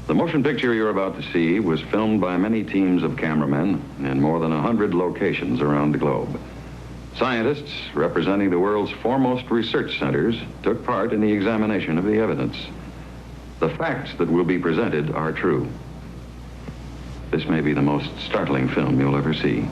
The motion picture you're about to see was filmed by many teams of cameramen in more than 100 locations around the globe. Scientists representing the world's foremost research centers took part in the examination of the evidence. The facts that will be presented are true. This may be the most startling film you'll ever see.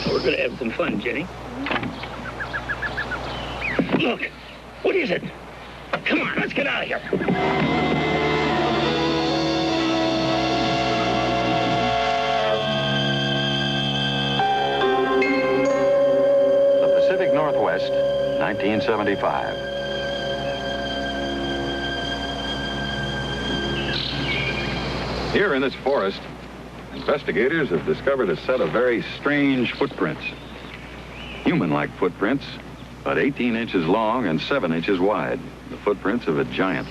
We're gonna have some fun, Jenny. Look, what is it? Come on, let's get out of here. The Pacific Northwest, 1975. Here in this forest, investigators have discovered a set of very strange footprints. Human-like footprints, about 18 inches long and 7 inches wide. The footprints of a giant.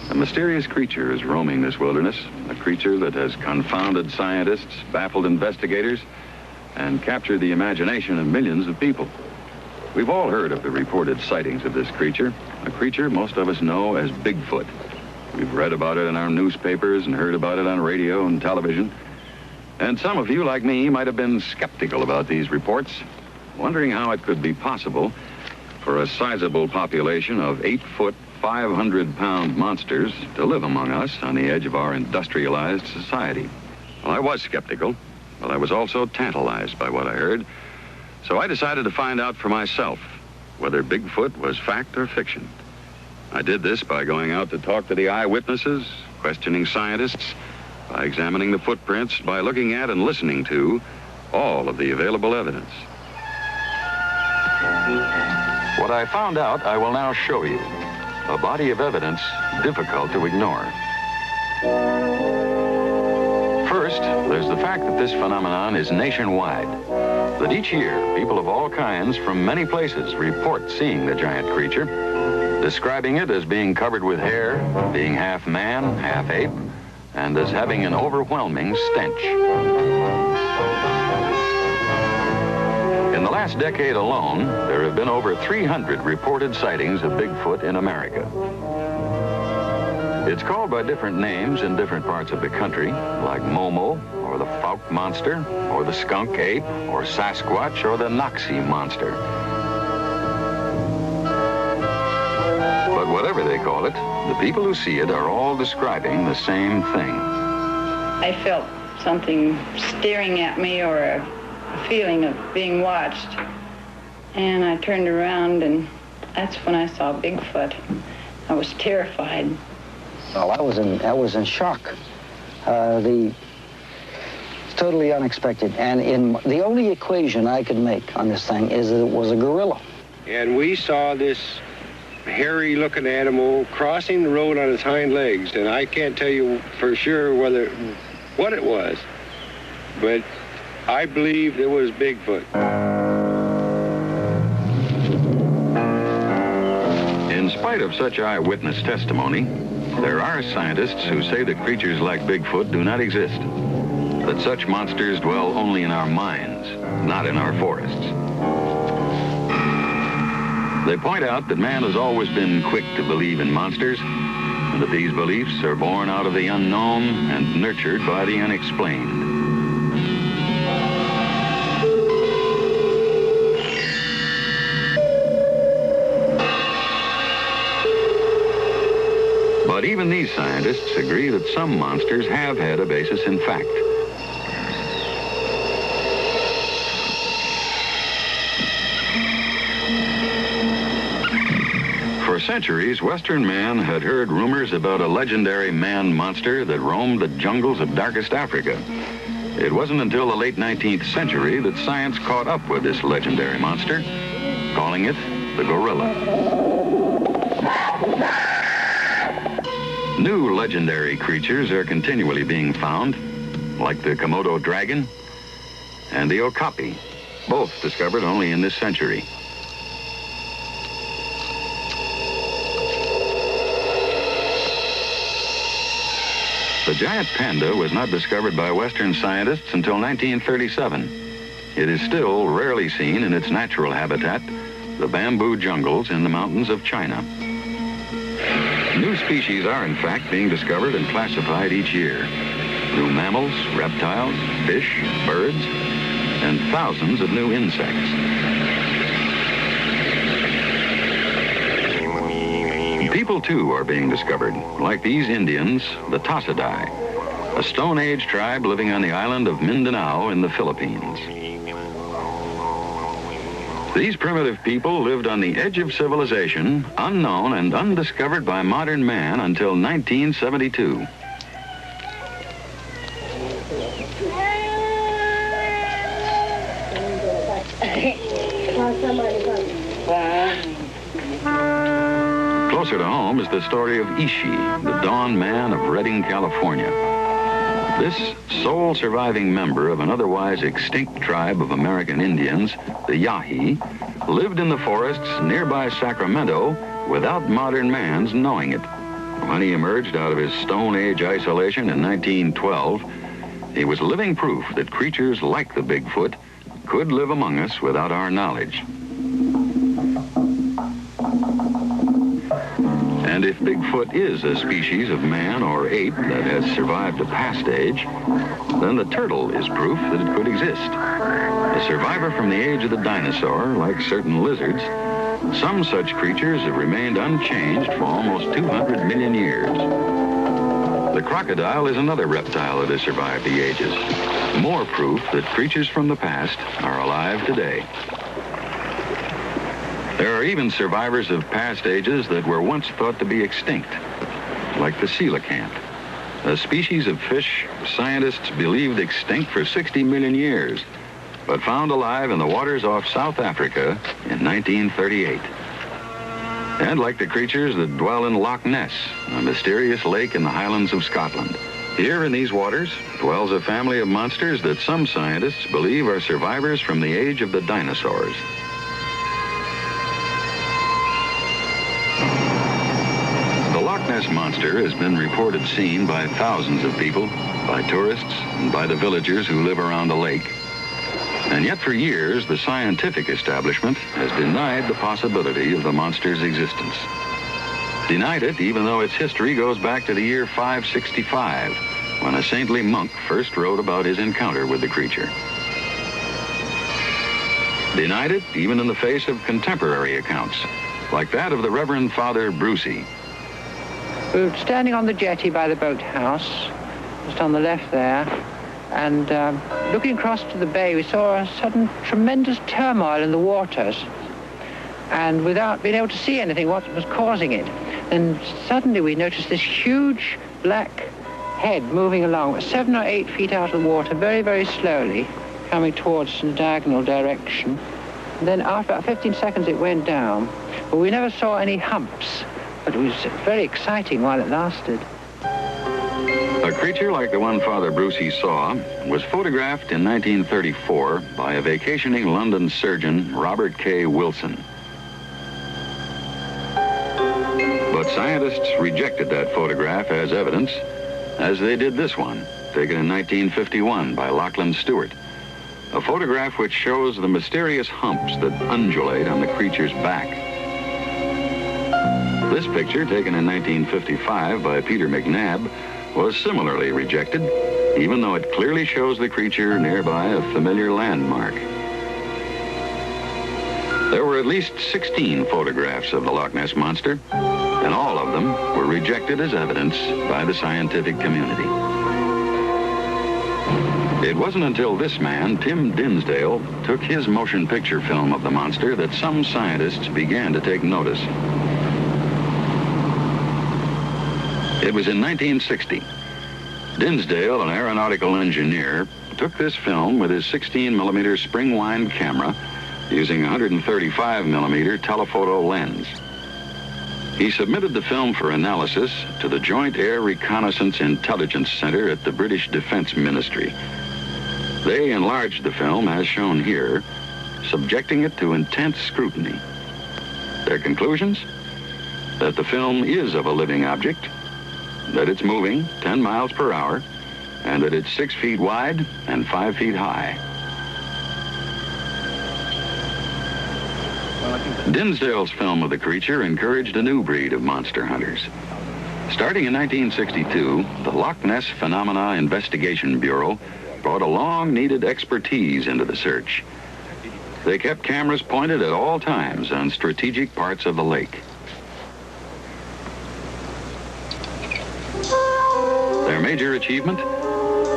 A mysterious creature is roaming this wilderness, a creature that has confounded scientists, baffled investigators, and captured the imagination of millions of people. We've all heard of the reported sightings of this creature, a creature most of us know as Bigfoot. We've read about it in our newspapers and heard about it on radio and television. And some of you, like me, might have been skeptical about these reports, wondering how it could be possible for a sizable population of 8-foot, 500-pound monsters to live among us on the edge of our industrialized society. Well, I was skeptical, but I was also tantalized by what I heard. So I decided to find out for myself whether Bigfoot was fact or fiction. I did this by going out to talk to the eyewitnesses, questioning scientists, by examining the footprints, by looking at and listening to all of the available evidence. What I found out, I will now show you. A body of evidence difficult to ignore. First, there's the fact that this phenomenon is nationwide. That each year, people of all kinds from many places report seeing the giant creature, describing it as being covered with hair, being half man, half ape, and as having an overwhelming stench. In the last decade alone, there have been over 300 reported sightings of Bigfoot in America. It's called by different names in different parts of the country, like Momo, or the Fouke monster, or the skunk ape, or Sasquatch, or the Noxie monster. But whatever they call it, the people who see it are all describing the same thing. I felt something staring at me, or a feeling of being watched. And I turned around, and that's when I saw Bigfoot. I was terrified. Well, I was in shock. It's totally unexpected. And the only equation I could make on this thing is that it was a gorilla. And we saw this hairy-looking animal crossing the road on its hind legs, and I can't tell you for sure what it was, but I believe it was Bigfoot. In spite of such eyewitness testimony, there are scientists who say that creatures like Bigfoot do not exist, that such monsters dwell only in our minds, not in our forests. They point out that man has always been quick to believe in monsters, and that these beliefs are born out of the unknown and nurtured by the unexplained. But even these scientists agree that some monsters have had a basis in fact. For centuries, Western man had heard rumors about a legendary man-monster that roamed the jungles of darkest Africa. It wasn't until the late 19th century that science caught up with this legendary monster, calling it the gorilla. New legendary creatures are continually being found, like the Komodo dragon and the okapi, both discovered only in this century. The giant panda was not discovered by Western scientists until 1937. It is still rarely seen in its natural habitat, the bamboo jungles in the mountains of China. New species are, in fact, being discovered and classified each year. New mammals, reptiles, fish, birds, and thousands of new insects. People, too, are being discovered, like these Indians, the Tasadai, a Stone Age tribe living on the island of Mindanao in the Philippines. These primitive people lived on the edge of civilization, unknown and undiscovered by modern man until 1972. Closer to home is the story of Ishi, the Dawn Man of Redding, California. This sole surviving member of an otherwise extinct tribe of American Indians, the Yahi, lived in the forests nearby Sacramento without modern man's knowing it. When he emerged out of his Stone Age isolation in 1912, he was living proof that creatures like the Bigfoot could live among us without our knowledge. And if Bigfoot is a species of man or ape that has survived a past age, then the turtle is proof that it could exist. A survivor from the age of the dinosaur, like certain lizards, some such creatures have remained unchanged for almost 200 million years. The crocodile is another reptile that has survived the ages. More proof that creatures from the past are alive today. There are even survivors of past ages that were once thought to be extinct, like the coelacanth, a species of fish scientists believed extinct for 60 million years, but found alive in the waters off South Africa in 1938. And like the creatures that dwell in Loch Ness, a mysterious lake in the Highlands of Scotland. Here in these waters dwells a family of monsters that some scientists believe are survivors from the age of the dinosaurs. The Loch Ness monster has been reported seen by thousands of people, by tourists, and by the villagers who live around the lake. And yet for years, the scientific establishment has denied the possibility of the monster's existence. denied it even though its history goes back to the year 565, when a saintly monk first wrote about his encounter with the creature. Denied it even in the face of contemporary accounts, like that of the Reverend Father Brucey. We were standing on the jetty by the boathouse, just on the left there, and looking across to the bay, we saw a sudden tremendous turmoil in the waters, and without being able to see anything, what was causing it. Then suddenly we noticed this huge black head moving along, 7 or 8 feet out of the water, very, very slowly, coming towards us in a diagonal direction. And then after about 15 seconds it went down, but we never saw any humps, but it was very exciting while it lasted. A creature like the one Father Brucey saw was photographed in 1934 by a vacationing London surgeon, Robert K. Wilson. But scientists rejected that photograph as evidence, as they did this one, taken in 1951 by Lachlan Stewart. A photograph which shows the mysterious humps that undulate on the creature's back. This picture, taken in 1955 by Peter McNabb, was similarly rejected, even though it clearly shows the creature nearby a familiar landmark. There were at least 16 photographs of the Loch Ness Monster, and all of them were rejected as evidence by the scientific community. It wasn't until this man, Tim Dinsdale, took his motion picture film of the monster that some scientists began to take notice. It was in 1960. Dinsdale, an aeronautical engineer, took this film with his 16mm spring-wind camera using a 135mm telephoto lens. He submitted the film for analysis to the Joint Air Reconnaissance Intelligence Center at the British Defense Ministry. They enlarged the film, as shown here, subjecting it to intense scrutiny. Their conclusions? That the film is of a living object, that it's moving 10 miles per hour, and that it's 6 feet wide and 5 feet high. Dinsdale's film of the creature encouraged a new breed of monster hunters. Starting in 1962, the Loch Ness Phenomena Investigation Bureau brought a long-needed expertise into the search. They kept cameras pointed at all times on strategic parts of the lake. Their major achievement?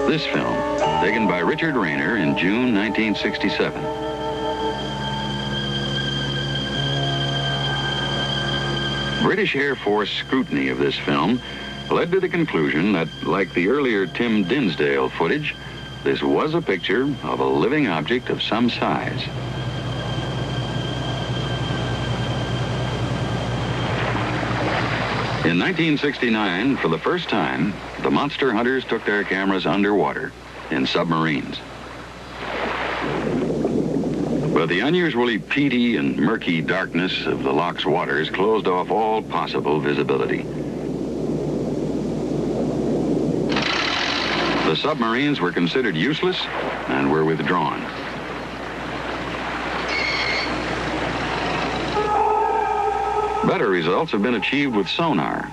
This film, taken by Richard Rayner in June 1967. British Air Force scrutiny of this film led to the conclusion that, like the earlier Tim Dinsdale footage, this was a picture of a living object of some size. In 1969, for the first time, the monster hunters took their cameras underwater in submarines. But the unusually peaty and murky darkness of the loch's waters closed off all possible visibility. The submarines were considered useless and were withdrawn. Better results have been achieved with sonar,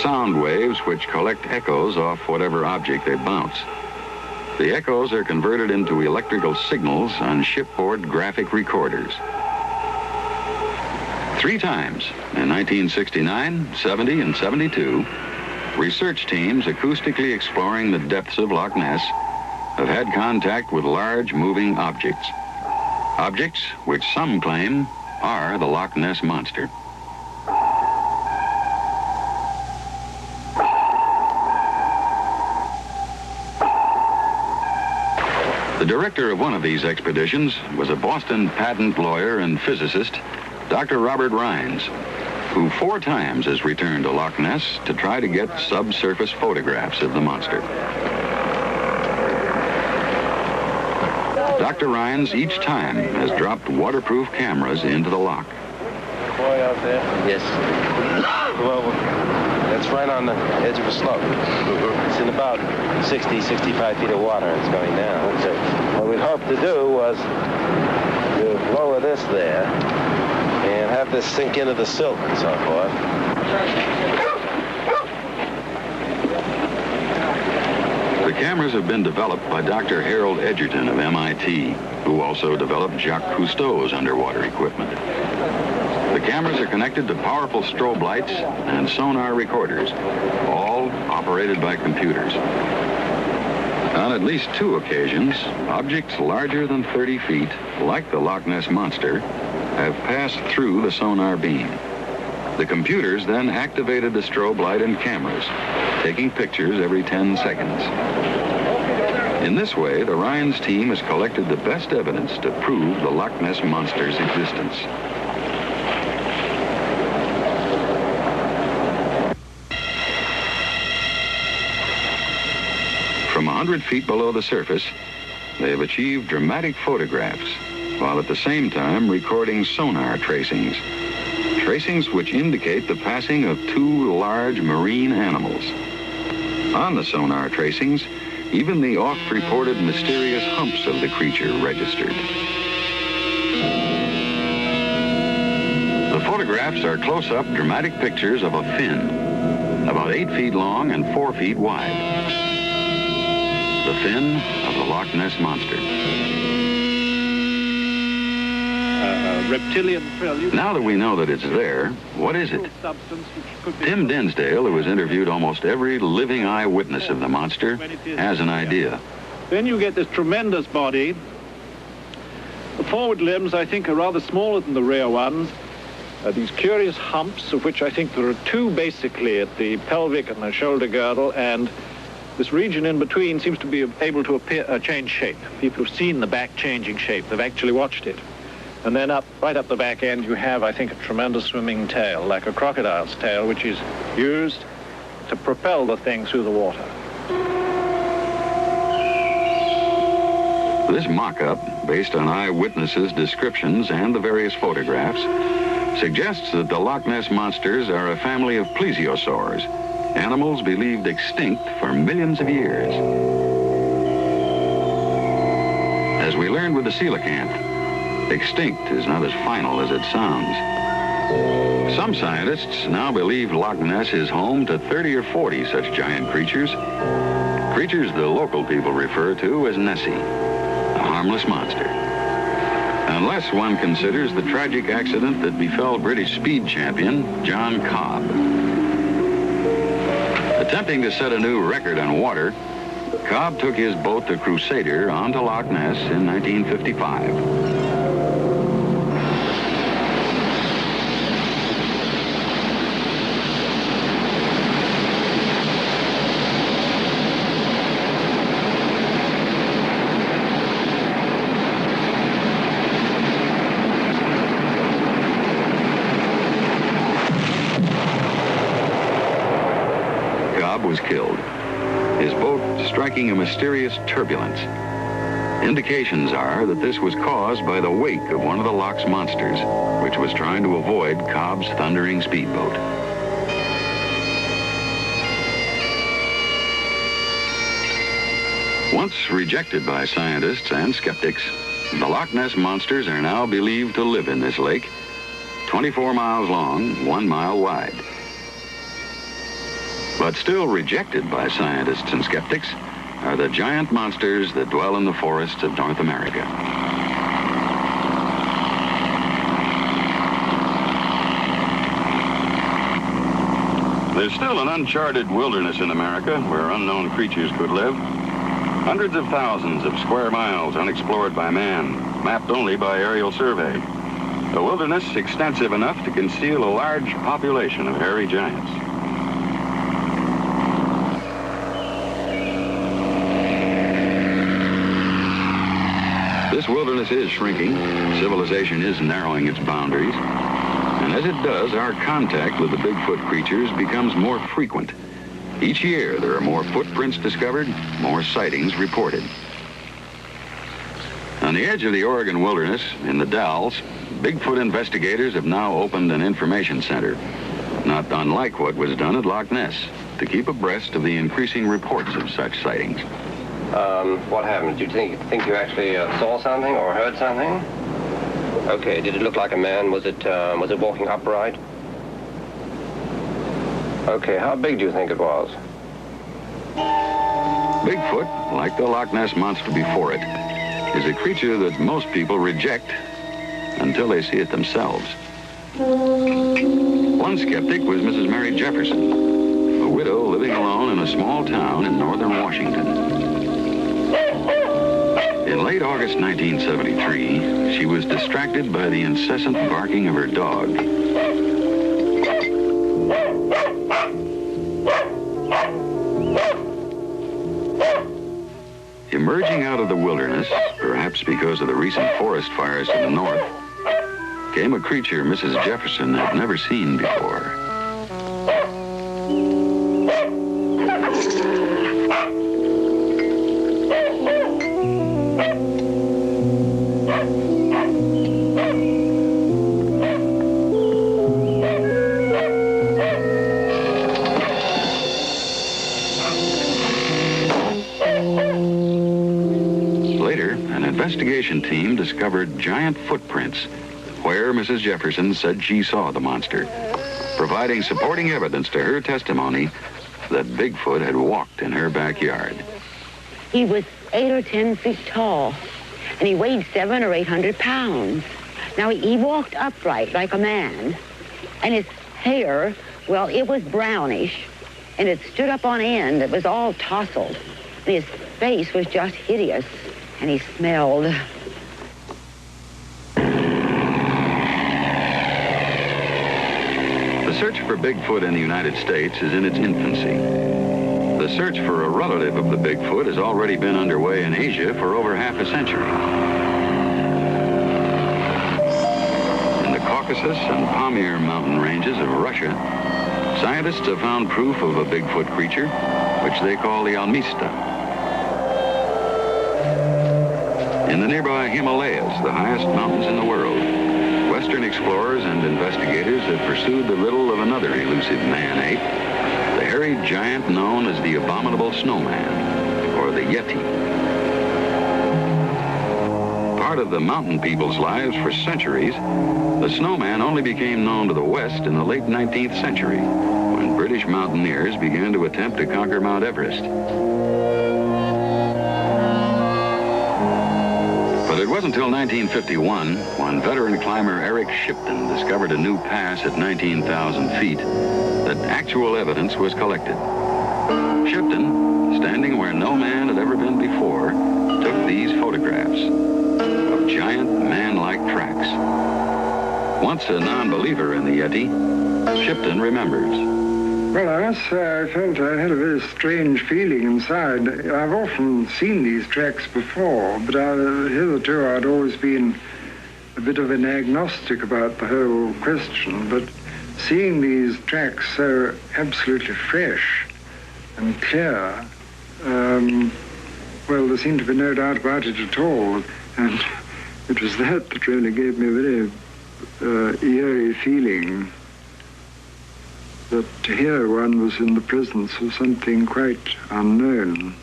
sound waves which collect echoes off whatever object they bounce. The echoes are converted into electrical signals on shipboard graphic recorders. 3 times, in 1969, 70, and 72, research teams acoustically exploring the depths of Loch Ness have had contact with large moving objects. Objects which some claim are the Loch Ness Monster. The director of one of these expeditions was a Boston patent lawyer and physicist, Dr. Robert Rines, who 4 times has returned to Loch Ness to try to get subsurface photographs of the monster. Dr. Rines each time has dropped waterproof cameras into the loch. Boy out there? Yes. Well, it's right on the edge of a slope. It's in about 60, 65 feet of water. It's going down. So what we'd hoped to do was to lower this there and have this sink into the silt and so forth. The cameras have been developed by Dr. Harold Edgerton of MIT, who also developed Jacques Cousteau's underwater equipment. The cameras are connected to powerful strobe lights and sonar recorders, all operated by computers. On at least 2 occasions, objects larger than 30 feet, like the Loch Ness Monster, have passed through the sonar beam. The computers then activated the strobe light and cameras, taking pictures every 10 seconds. In this way, the Rhines team has collected the best evidence to prove the Loch Ness Monster's existence. From 100 feet below the surface, they have achieved dramatic photographs, while at the same time recording sonar tracings. Tracings which indicate the passing of 2 large marine animals. On the sonar tracings, even the oft-reported mysterious humps of the creature registered. The photographs are close-up dramatic pictures of a fin, about 8 feet long and 4 feet wide. The fin of the Loch Ness Monster. Reptilian frill. Now that we know that it's there, what is it? Tim Dinsdale, who has interviewed almost every living eyewitness of the monster, has an idea. Then you get this tremendous body. The forward limbs, I think, are rather smaller than the rear ones. These curious humps, of which I think there are 2 basically at the pelvic and the shoulder girdle, and this region in between seems to be able to change shape. People have seen the back changing shape. They've actually watched it. And then right up the back end, you have, I think, a tremendous swimming tail, like a crocodile's tail, which is used to propel the thing through the water. This mock-up, based on eyewitnesses' descriptions and the various photographs, suggests that the Loch Ness monsters are a family of plesiosaurs, animals believed extinct for millions of years. As we learned with the coelacanth, extinct is not as final as it sounds. Some scientists now believe Loch Ness is home to 30 or 40 such giant creatures the local people refer to as Nessie, a harmless monster. Unless one considers the tragic accident that befell British speed champion John Cobb. Attempting to set a new record on water, Cobb took his boat, the Crusader, onto Loch Ness in 1955. Was killed, his boat striking a mysterious turbulence. Indications are that this was caused by the wake of one of the loch's monsters, which was trying to avoid Cobb's thundering speedboat. Once rejected by scientists and skeptics, the Loch Ness monsters are now believed to live in this lake, 24 miles long, 1 mile wide. But still rejected by scientists and skeptics are the giant monsters that dwell in the forests of North America. There's still an uncharted wilderness in America where unknown creatures could live. Hundreds of thousands of square miles unexplored by man, mapped only by aerial survey. A wilderness extensive enough to conceal a large population of hairy giants. This wilderness is shrinking. Civilization is narrowing its boundaries. And as it does, our contact with the Bigfoot creatures becomes more frequent. Each year, there are more footprints discovered, more sightings reported. On the edge of the Oregon wilderness, in the Dalles, Bigfoot investigators have now opened an information center, not unlike what was done at Loch Ness, to keep abreast of the increasing reports of such sightings. What happened? Do you think you actually saw something or heard something? Okay, did it look like a man? Was it walking upright? Okay, how big do you think it was? Bigfoot, like the Loch Ness Monster before it, is a creature that most people reject until they see it themselves. One skeptic was Mrs. Mary Jefferson, a widow living alone in a small town in northern Washington. In late August 1973, she was distracted by the incessant barking of her dog. Emerging out of the wilderness, perhaps because of the recent forest fires to the north, came a creature Mrs. Jefferson had never seen before. Later, an investigation team discovered giant footprints where Mrs. Jefferson said she saw the monster, providing supporting evidence to her testimony that Bigfoot had walked in her backyard. He was 8 or 10 feet tall, and he weighed 700 or 800 pounds. Now, he walked upright like a man, and his hair, well, it was brownish, and it stood up on end. It was all tousled, and his face was just hideous, and he smelled. The search for Bigfoot in the United States is in its infancy. The search for a relative of the Bigfoot has already been underway in Asia for over half a century. In the Caucasus and Pamir mountain ranges of Russia, scientists have found proof of a Bigfoot creature, which they call the Almista. In the nearby Himalayas, the highest mountains in the world, Western explorers and investigators have pursued the riddle of another elusive man-ape, the hairy giant known as the Abominable Snowman, or the Yeti. Part of the mountain people's lives for centuries, the Snowman only became known to the West in the late 19th century, when British mountaineers began to attempt to conquer Mount Everest. But it wasn't until 1951, when veteran climber Eric Shipton discovered a new pass at 19,000 feet, that actual evidence was collected. Shipton, standing where no man had ever been before, took these photographs of giant man-like tracks. Once a non-believer in the Yeti, Shipton remembers. Well, I must say I felt I had a very strange feeling inside. I've often seen these tracks before, but hitherto I'd always been a bit of an agnostic about the whole question. But seeing these tracks so absolutely fresh and clear, well, there seemed to be no doubt about it at all. And it was that really gave me a very eerie feeling, that here one was in the presence of something quite unknown.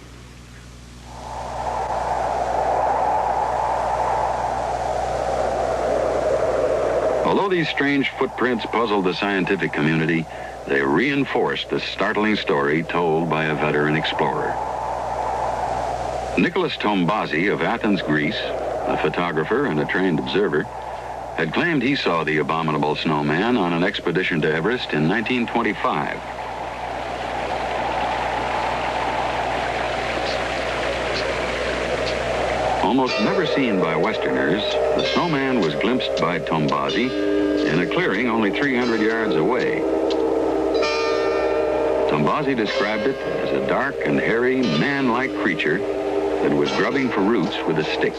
Although these strange footprints puzzled the scientific community, they reinforced the startling story told by a veteran explorer. Nicholas Tombazi of Athens, Greece, a photographer and a trained observer, had claimed he saw the Abominable Snowman on an expedition to Everest in 1925. Almost never seen by Westerners, the snowman was glimpsed by Tombazi in a clearing only 300 yards away. Tombazi described it as a dark and hairy, man-like creature that was grubbing for roots with a stick.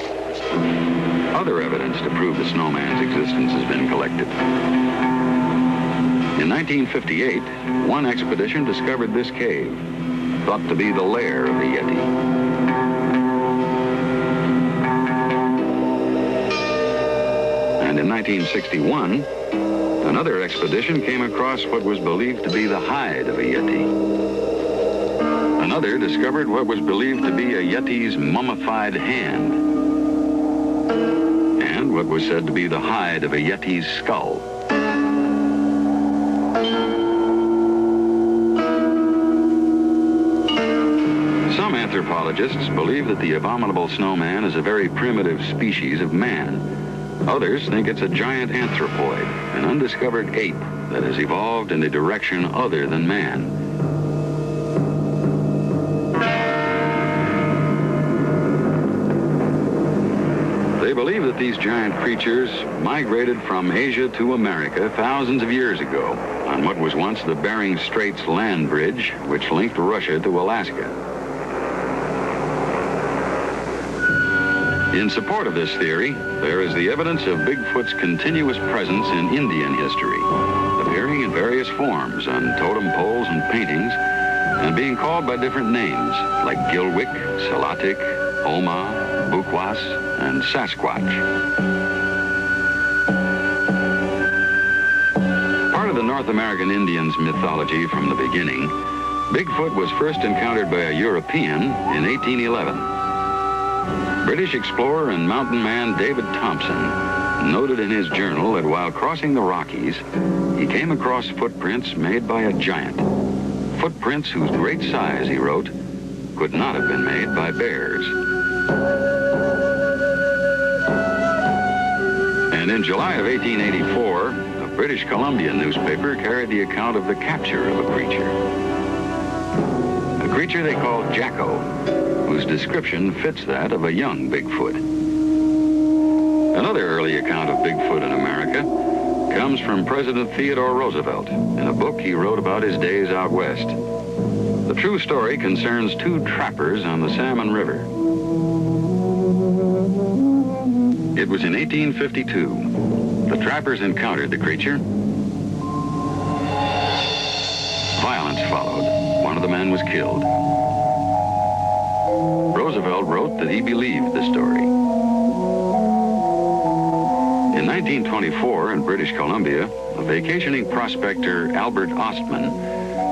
Other evidence to prove the snowman's existence has been collected. In 1958, one expedition discovered this cave, thought to be the lair of the Yeti. And in 1961, another expedition came across what was believed to be the hide of a Yeti. Another discovered what was believed to be a Yeti's mummified hand, and what was said to be the hide of a Yeti's skull. anthropologists believe that the abominable snowman is a very primitive species of man. Others think it's a giant anthropoid, an undiscovered ape that has evolved in a direction other than man. They believe that these giant creatures migrated from Asia to America thousands of years ago on what was once the Bering Straits land bridge, which linked Russia to Alaska. In support of this theory, there is the evidence of Bigfoot's continuous presence in Indian history, appearing in various forms on totem poles and paintings, and being called by different names, like Gilwick, Salatik, Oma, Bukwas, and Sasquatch. Part of the North American Indians' mythology from the beginning, Bigfoot was first encountered by a European in 1811. British explorer and mountain man David Thompson noted in his journal that while crossing the Rockies, he came across footprints made by a giant. Footprints whose great size, he wrote, could not have been made by bears. And in July of 1884, a British Columbia newspaper carried the account of the capture of a creature. A creature they called Jacko, whose description fits that of a young Bigfoot. Another early account of Bigfoot in America comes from President Theodore Roosevelt in a book he wrote about his days out west. The true story concerns two trappers on the Salmon River. It was in 1852. The trappers encountered the creature. Violence followed. One of the men was killed. Roosevelt wrote that he believed the story. In 1924, in British Columbia, a vacationing prospector, Albert Ostman,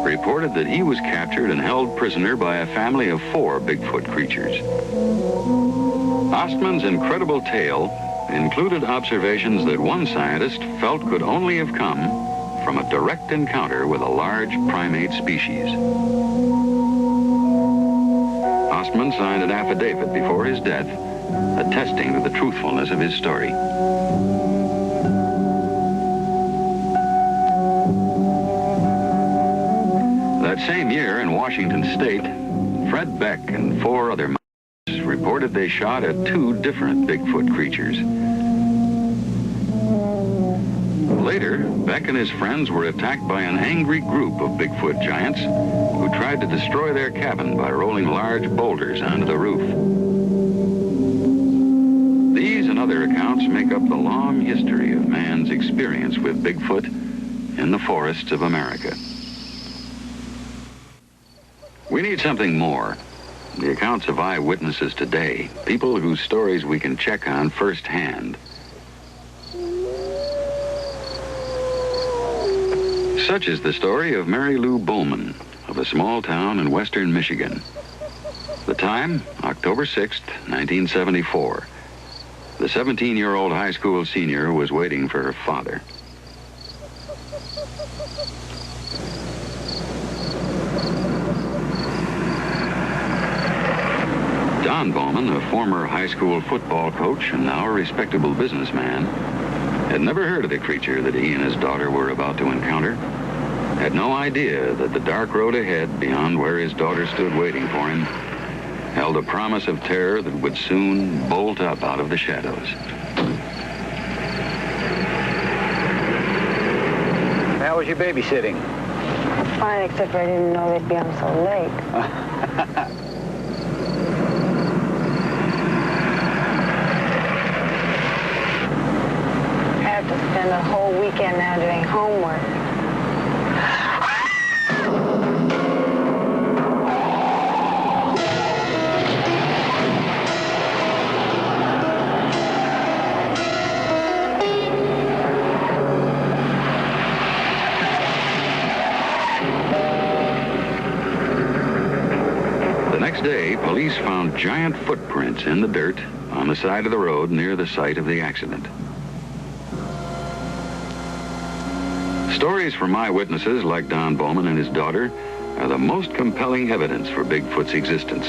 reported that he was captured and held prisoner by a family of 4 Bigfoot creatures. Ostman's incredible tale included observations that one scientist felt could only have come from a direct encounter with a large primate species. Ostman signed an affidavit before his death, attesting to the truthfulness of his story. That same year in Washington State, Fred Beck and 4 other miners reported they shot at 2 different Bigfoot creatures. Later, Beck and his friends were attacked by an angry group of Bigfoot giants who tried to destroy their cabin by rolling large boulders onto the roof. These and other accounts make up the long history of man's experience with Bigfoot in the forests of America. We need something more. The accounts of eyewitnesses today, people whose stories we can check on firsthand. Such is the story of Mary Lou Bowman of a small town in western Michigan. The time, October 6th, 1974. The 17-year-old high school senior was waiting for her father. Don Bowman, a former high school football coach and now a respectable businessman, had never heard of the creature that he and his daughter were about to encounter, had no idea that the dark road ahead beyond where his daughter stood waiting for him held a promise of terror that would soon bolt up out of the shadows. How was your babysitting? Fine, except for I didn't know they'd be on so late. Spend a whole weekend now doing homework. The next day, police found giant footprints in the dirt on the side of the road near the site of the accident. Stories from eyewitnesses like Don Bowman and his daughter are the most compelling evidence for Bigfoot's existence.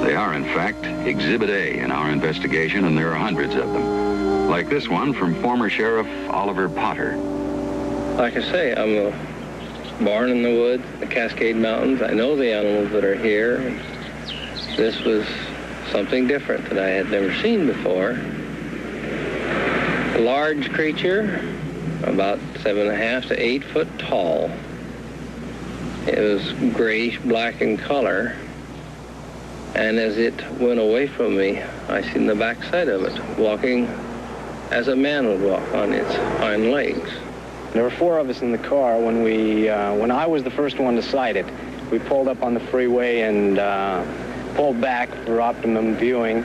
They are, in fact, Exhibit A in our investigation, and there are hundreds of them. Like this one from former Sheriff Oliver Potter. Like I say, I'm born in the woods, the Cascade Mountains. I know the animals that are here. This was something different that I had never seen before. A large creature, about 7.5 to 8 foot tall. It was grayish black in color. And as it went away from me, I seen the backside of it, walking as a man would walk on its hind legs. There were 4 of us in the car when I was the first one to sight it. We pulled up on the freeway and pulled back for optimum viewing.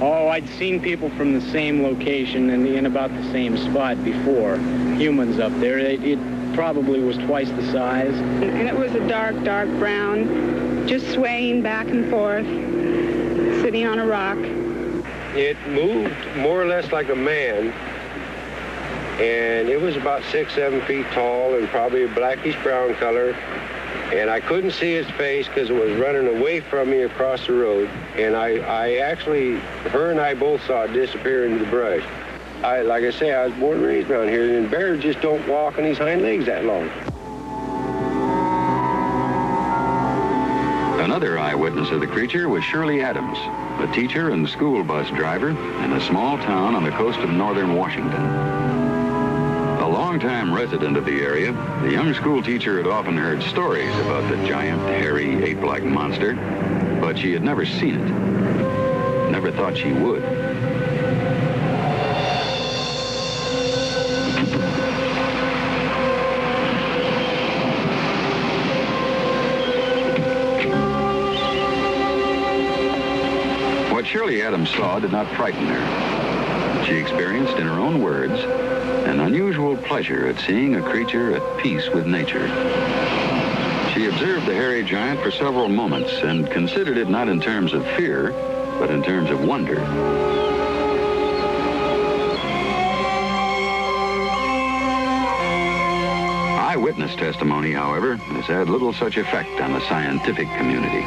Oh, I'd seen people from the same location and in about the same spot before. Humans up there. It probably was twice the size. And it was a dark, dark brown, just swaying back and forth, sitting on a rock. It moved more or less like a man, and it was about 6, 7 feet tall and probably a blackish brown color. And I couldn't see his face because it was running away from me across the road. And I actually, her and I both saw it disappear into the brush. Like I say, I was born and raised around here, and bears just don't walk on these hind legs that long. Another eyewitness of the creature was Shirley Adams, a teacher and school bus driver in a small town on the coast of northern Washington. A longtime resident of the area, the young school teacher had often heard stories about the giant, hairy, ape-like monster, but she had never seen it. Never thought she would. What Shirley Adams saw did not frighten her. She experienced, in her own words, an unusual pleasure at seeing a creature at peace with nature. She observed the hairy giant for several moments and considered it not in terms of fear, but in terms of wonder. Eyewitness testimony, however, has had little such effect on the scientific community.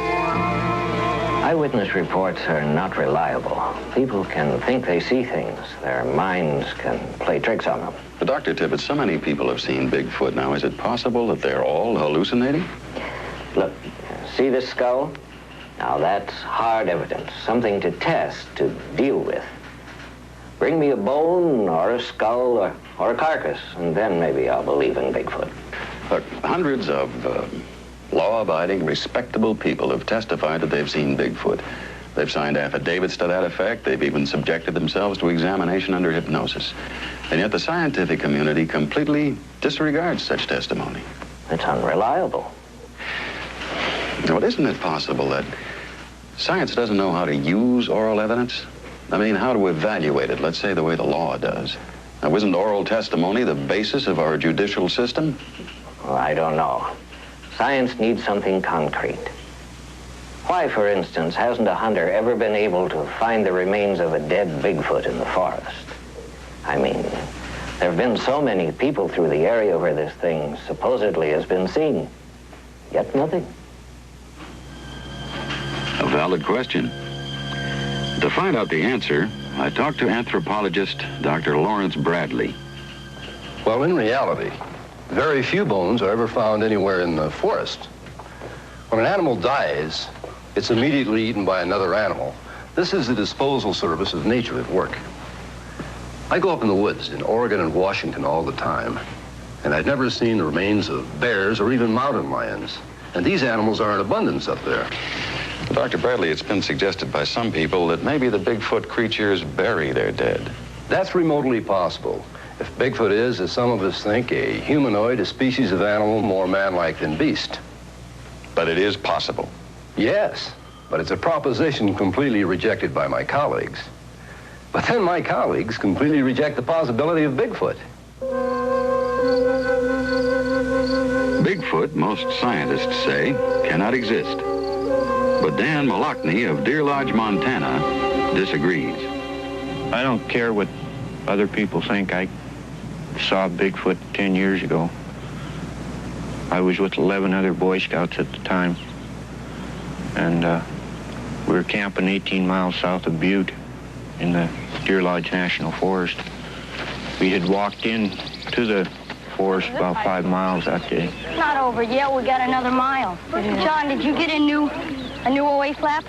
Eyewitness reports are not reliable. People can think they see things. Their minds can play tricks on them. But Dr. Tibbetts, so many people have seen Bigfoot now. Is it possible that they're all hallucinating? Look, see this skull? Now that's hard evidence, something to test, to deal with. Bring me a bone or a skull or a carcass, and then maybe I'll believe in Bigfoot. Look, hundreds of law-abiding, respectable people have testified that they've seen Bigfoot. They've signed affidavits to that effect. They've even subjected themselves to examination under hypnosis. And yet the scientific community completely disregards such testimony. It's unreliable. But isn't it possible that science doesn't know how to use oral evidence? I mean, how to evaluate it, let's say the way the law does. Now, isn't oral testimony the basis of our judicial system? Well, I don't know. Science needs something concrete. Why, for instance, hasn't a hunter ever been able to find the remains of a dead Bigfoot in the forest? I mean, there have been so many people through the area where this thing supposedly has been seen, yet nothing. A valid question. To find out the answer, I talked to anthropologist Dr. Lawrence Bradley. Well, in reality, very few bones are ever found anywhere in the forest. When an animal dies, it's immediately eaten by another animal. This is the disposal service of nature at work. I go up in the woods in Oregon and Washington all the time, and I've never seen the remains of bears or even mountain lions. And these animals are in abundance up there. Dr. Bradley, it's been suggested by some people that maybe the Bigfoot creatures bury their dead. That's remotely possible. If Bigfoot is, as some of us think, a humanoid, a species of animal more man-like than beast. But it is possible. Yes, but it's a proposition completely rejected by my colleagues. But then my colleagues completely reject the possibility of Bigfoot. Bigfoot, most scientists say, cannot exist. But Dan Malachny of Deer Lodge, Montana, disagrees. I don't care what other people think. I saw Bigfoot 10 years ago. I was with 11 other Boy Scouts at the time. And We were camping 18 miles south of Butte in the Deer Lodge National Forest. We had walked in to the forest about 5 miles that day. Not over yet. We got another mile. John, did you get a new OA flap?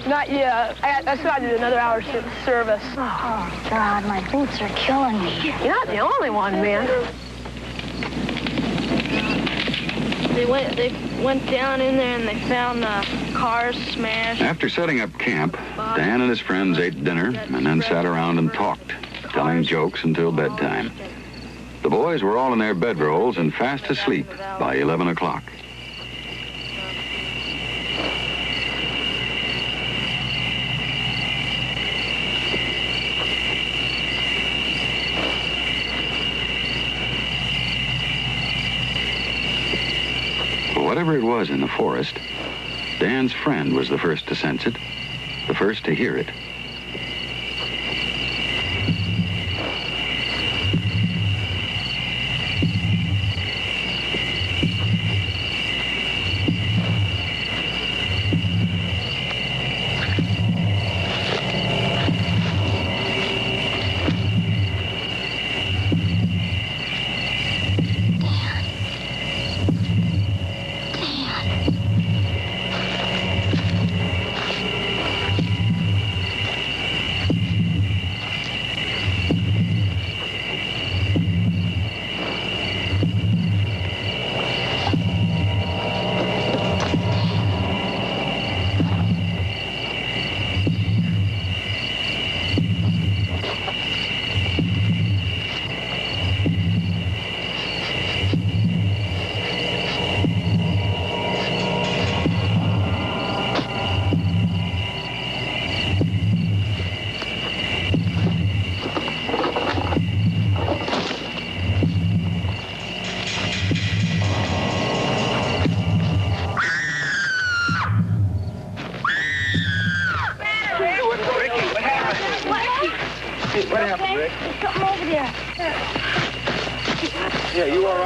Not yet. I started another hour's service. Oh, God, my boots are killing me. You're not the only one, man. They went down in there and they found cars smashed. After setting up camp, Dan and his friends ate dinner and then sat around and talked, telling jokes until bedtime. The boys were all in their bedrolls and fast asleep by 11 o'clock. Whatever it was in the forest, Dan's friend was the first to sense it, the first to hear it.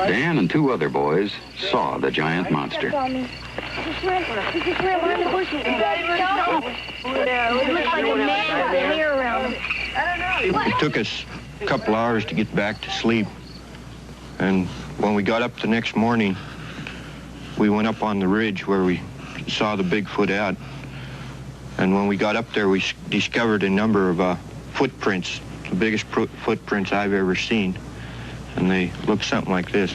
Dan and two other boys saw the giant monster. It took us a couple hours to get back to sleep. And when we got up the next morning, we went up on the ridge where we saw the Bigfoot at. And when we got up there, we discovered a number of footprints, the biggest footprints I've ever seen. And they look something like this.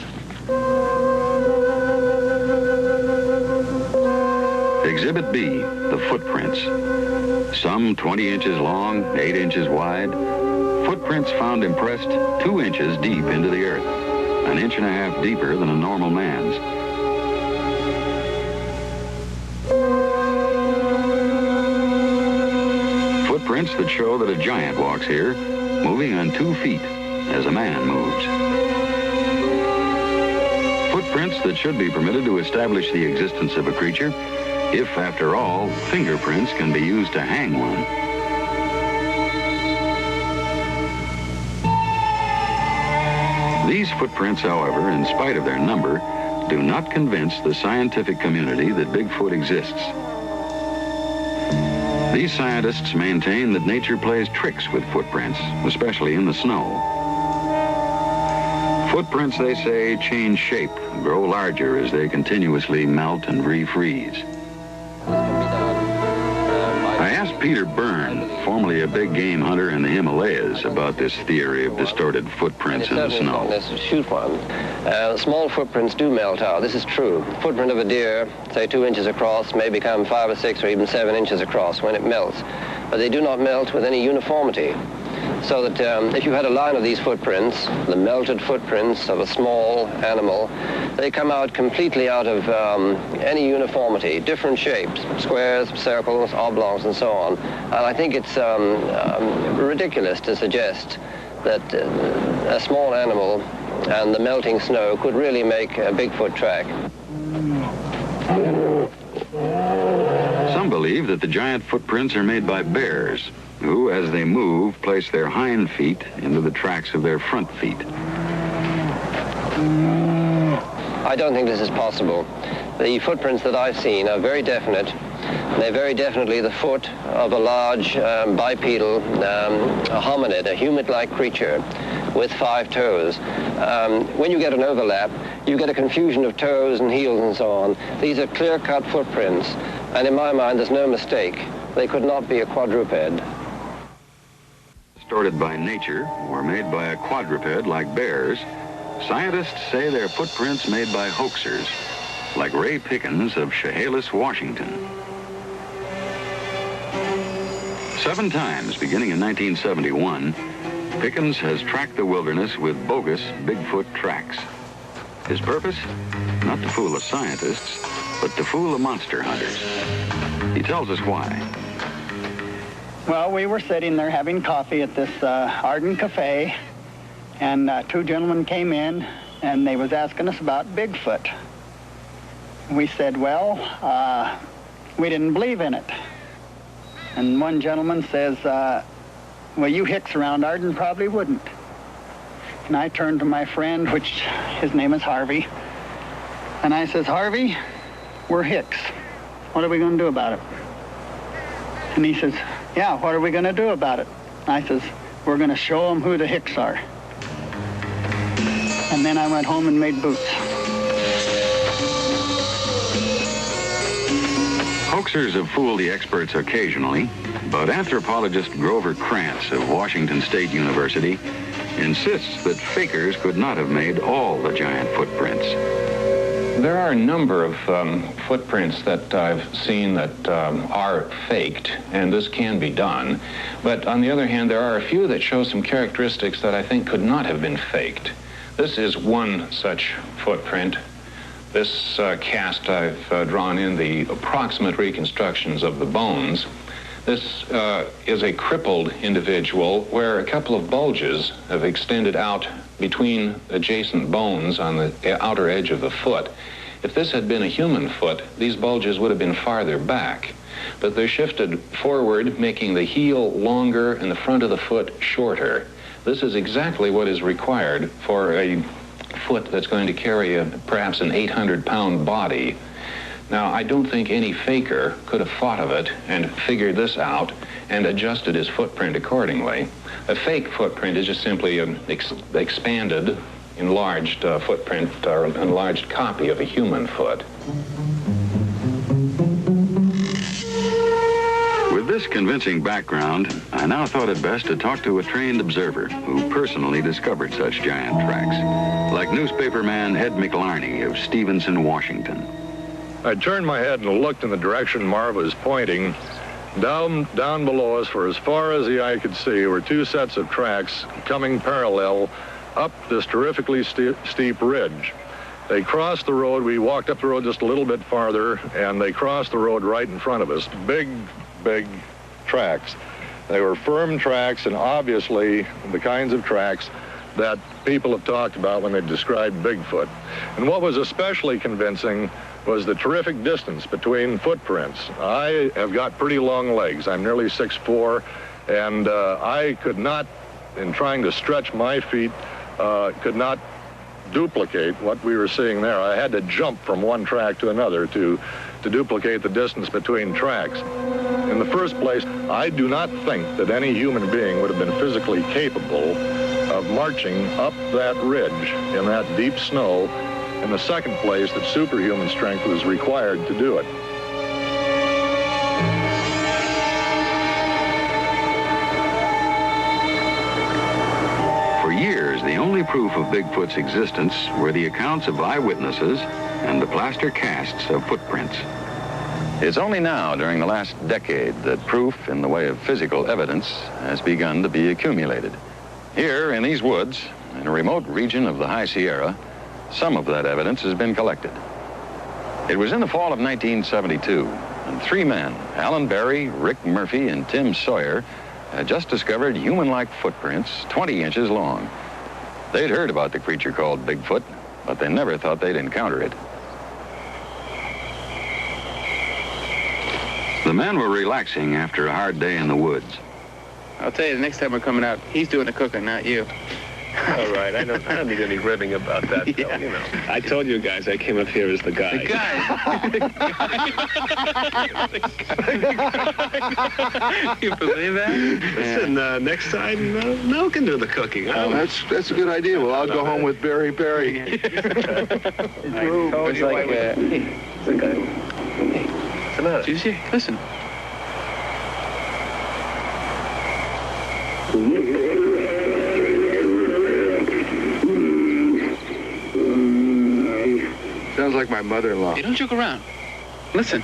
Exhibit B, the footprints. Some 20 inches long, 8 inches wide. Footprints found impressed 2 inches deep into the earth, an inch and a half deeper than a normal man's. Footprints that show that a giant walks here, moving on 2 feet as a man moves. Footprints that should be permitted to establish the existence of a creature, if, after all, fingerprints can be used to hang one. These footprints, however, in spite of their number, do not convince the scientific community that Bigfoot exists. These scientists maintain that nature plays tricks with footprints, especially in the snow. Footprints, they say, change shape, grow larger as they continuously melt and refreeze. I asked Peter Byrne, formerly a big game hunter in the Himalayas, about this theory of distorted footprints in the snow. Let's shoot one. Small footprints do melt out. This is true. Footprint of a deer, say 2 inches across, may become 5 or 6 or even 7 inches across when it melts. But they do not melt with any uniformity. So that if you had a line of these footprints, the melted footprints of a small animal, they come out completely out of any uniformity, different shapes, squares, circles, oblongs, and so on. And I think it's ridiculous to suggest that a small animal and the melting snow could really make a Bigfoot track. Some believe that the giant footprints are made by bears, who, as they move, place their hind feet into the tracks of their front feet. I don't think this is possible. The footprints that I've seen are very definite, They're very definitely the foot of a large bipedal hominid, a humid-like creature with 5 toes. When you get an overlap, you get a confusion of toes and heels and so on. These are clear-cut footprints, and in my mind, there's no mistake. They could not be a quadruped. Distorted by nature or made by a quadruped like bears, scientists say they're footprints made by hoaxers, like Ray Pickens of Chehalis, Washington. 7 times, beginning in 1971, Pickens has tracked the wilderness with bogus Bigfoot tracks. His purpose? Not to fool the scientists, but to fool the monster hunters. He tells us why. Well, we were sitting there having coffee at this Arden Cafe, and 2 gentlemen came in, and they was asking us about Bigfoot. We said, well, we didn't believe in it. And one gentleman says, well, you hicks around Arden probably wouldn't. And I turned to my friend, which his name is Harvey, and I says, Harvey, we're hicks. What are we going to do about it? And he says, yeah, what are we going to do about it? I says, we're going to show them who the hicks are. And then I went home and made boots. Hoaxers have fooled the experts occasionally, but anthropologist Grover Krantz of Washington State University insists that fakers could not have made all the giant footprints. There are a number of footprints that I've seen that are faked, and this can be done. But on the other hand, there are a few that show some characteristics that I think could not have been faked. This is one such footprint. This cast I've drawn in the approximate reconstructions of the bones. This is a crippled individual where a couple of bulges have extended out between adjacent bones on the outer edge of the foot. If this had been a human foot, these bulges would have been farther back. But they're shifted forward, making the heel longer and the front of the foot shorter. This is exactly what is required for a foot that's going to carry perhaps an 800-pound body. Now, I don't think any faker could have thought of it and figured this out and adjusted his footprint accordingly. A fake footprint is just simply an expanded, enlarged footprint or enlarged copy of a human foot. With this convincing background, I now thought it best to talk to a trained observer who personally discovered such giant tracks, like newspaperman Ed McLarney of Stevenson, Washington. I turned my head and looked in the direction Marv was pointing. Down below us, for as far as the eye could see, were 2 sets of tracks coming parallel up this terrifically steep ridge. They crossed the road. We walked up the road just a little bit farther, and they crossed the road right in front of us. Big tracks. They were firm tracks, and obviously the kinds of tracks that people have talked about when they described Bigfoot. And what was especially convincing was the terrific distance between footprints. I have got pretty long legs. I'm nearly 6'4", and I could not, in trying to stretch my feet, could not duplicate what we were seeing there. I had to jump from one track to another to duplicate the distance between tracks. In the first place, I do not think that any human being would have been physically capable of marching up that ridge in that deep snow. In the second place, that superhuman strength was required to do it. For years, the only proof of Bigfoot's existence were the accounts of eyewitnesses and the plaster casts of footprints. It's only now, during the last decade, that proof in the way of physical evidence has begun to be accumulated. Here, in these woods, in a remote region of the High Sierra, some of that evidence has been collected. It was in the fall of 1972, and 3 men, Alan Berry, Rick Murphy, and Tim Sawyer, had just discovered human-like footprints 20 inches long. They'd heard about the creature called Bigfoot, but they never thought they'd encounter it. The men were relaxing after a hard day in the woods. I'll tell you, the next time we're coming out, he's doing the cooking, not you. All right, I don't need any ribbing about that, Bill, you know. I told you guys I came up here as the guy. The guy. You believe that? Listen, next time, Mel can do the cooking. Huh? That's a good idea. Well, I'll go home with Barry. I told you I would. Hey, Juicy, listen. Sounds like my mother-in-law. Hey, don't joke around. Listen.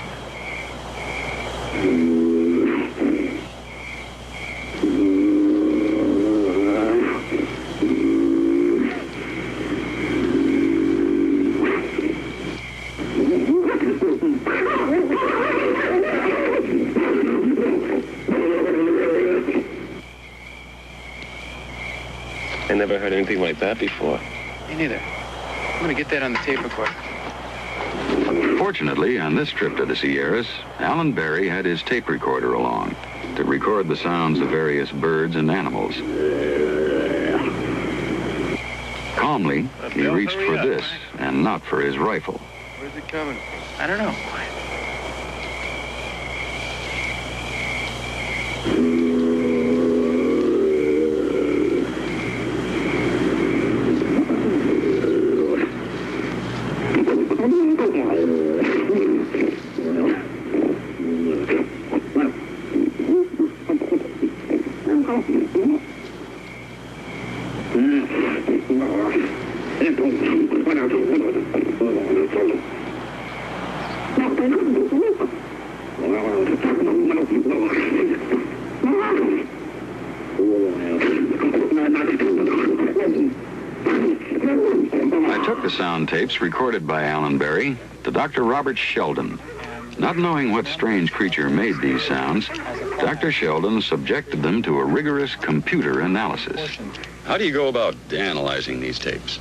I never heard anything like that before. Me neither. I'm gonna get that on the tape recorder. Fortunately, on this trip to the Sierras, Alan Barry had his tape recorder along to record the sounds of various birds and animals. Calmly, he reached for this and not for his rifle. Where's it coming? I don't know. I took the sound tapes recorded by Alan Barry to Dr. Robert Sheldon. Not knowing what strange creature made these sounds, Dr. Sheldon subjected them to a rigorous computer analysis. How do you go about analyzing these tapes?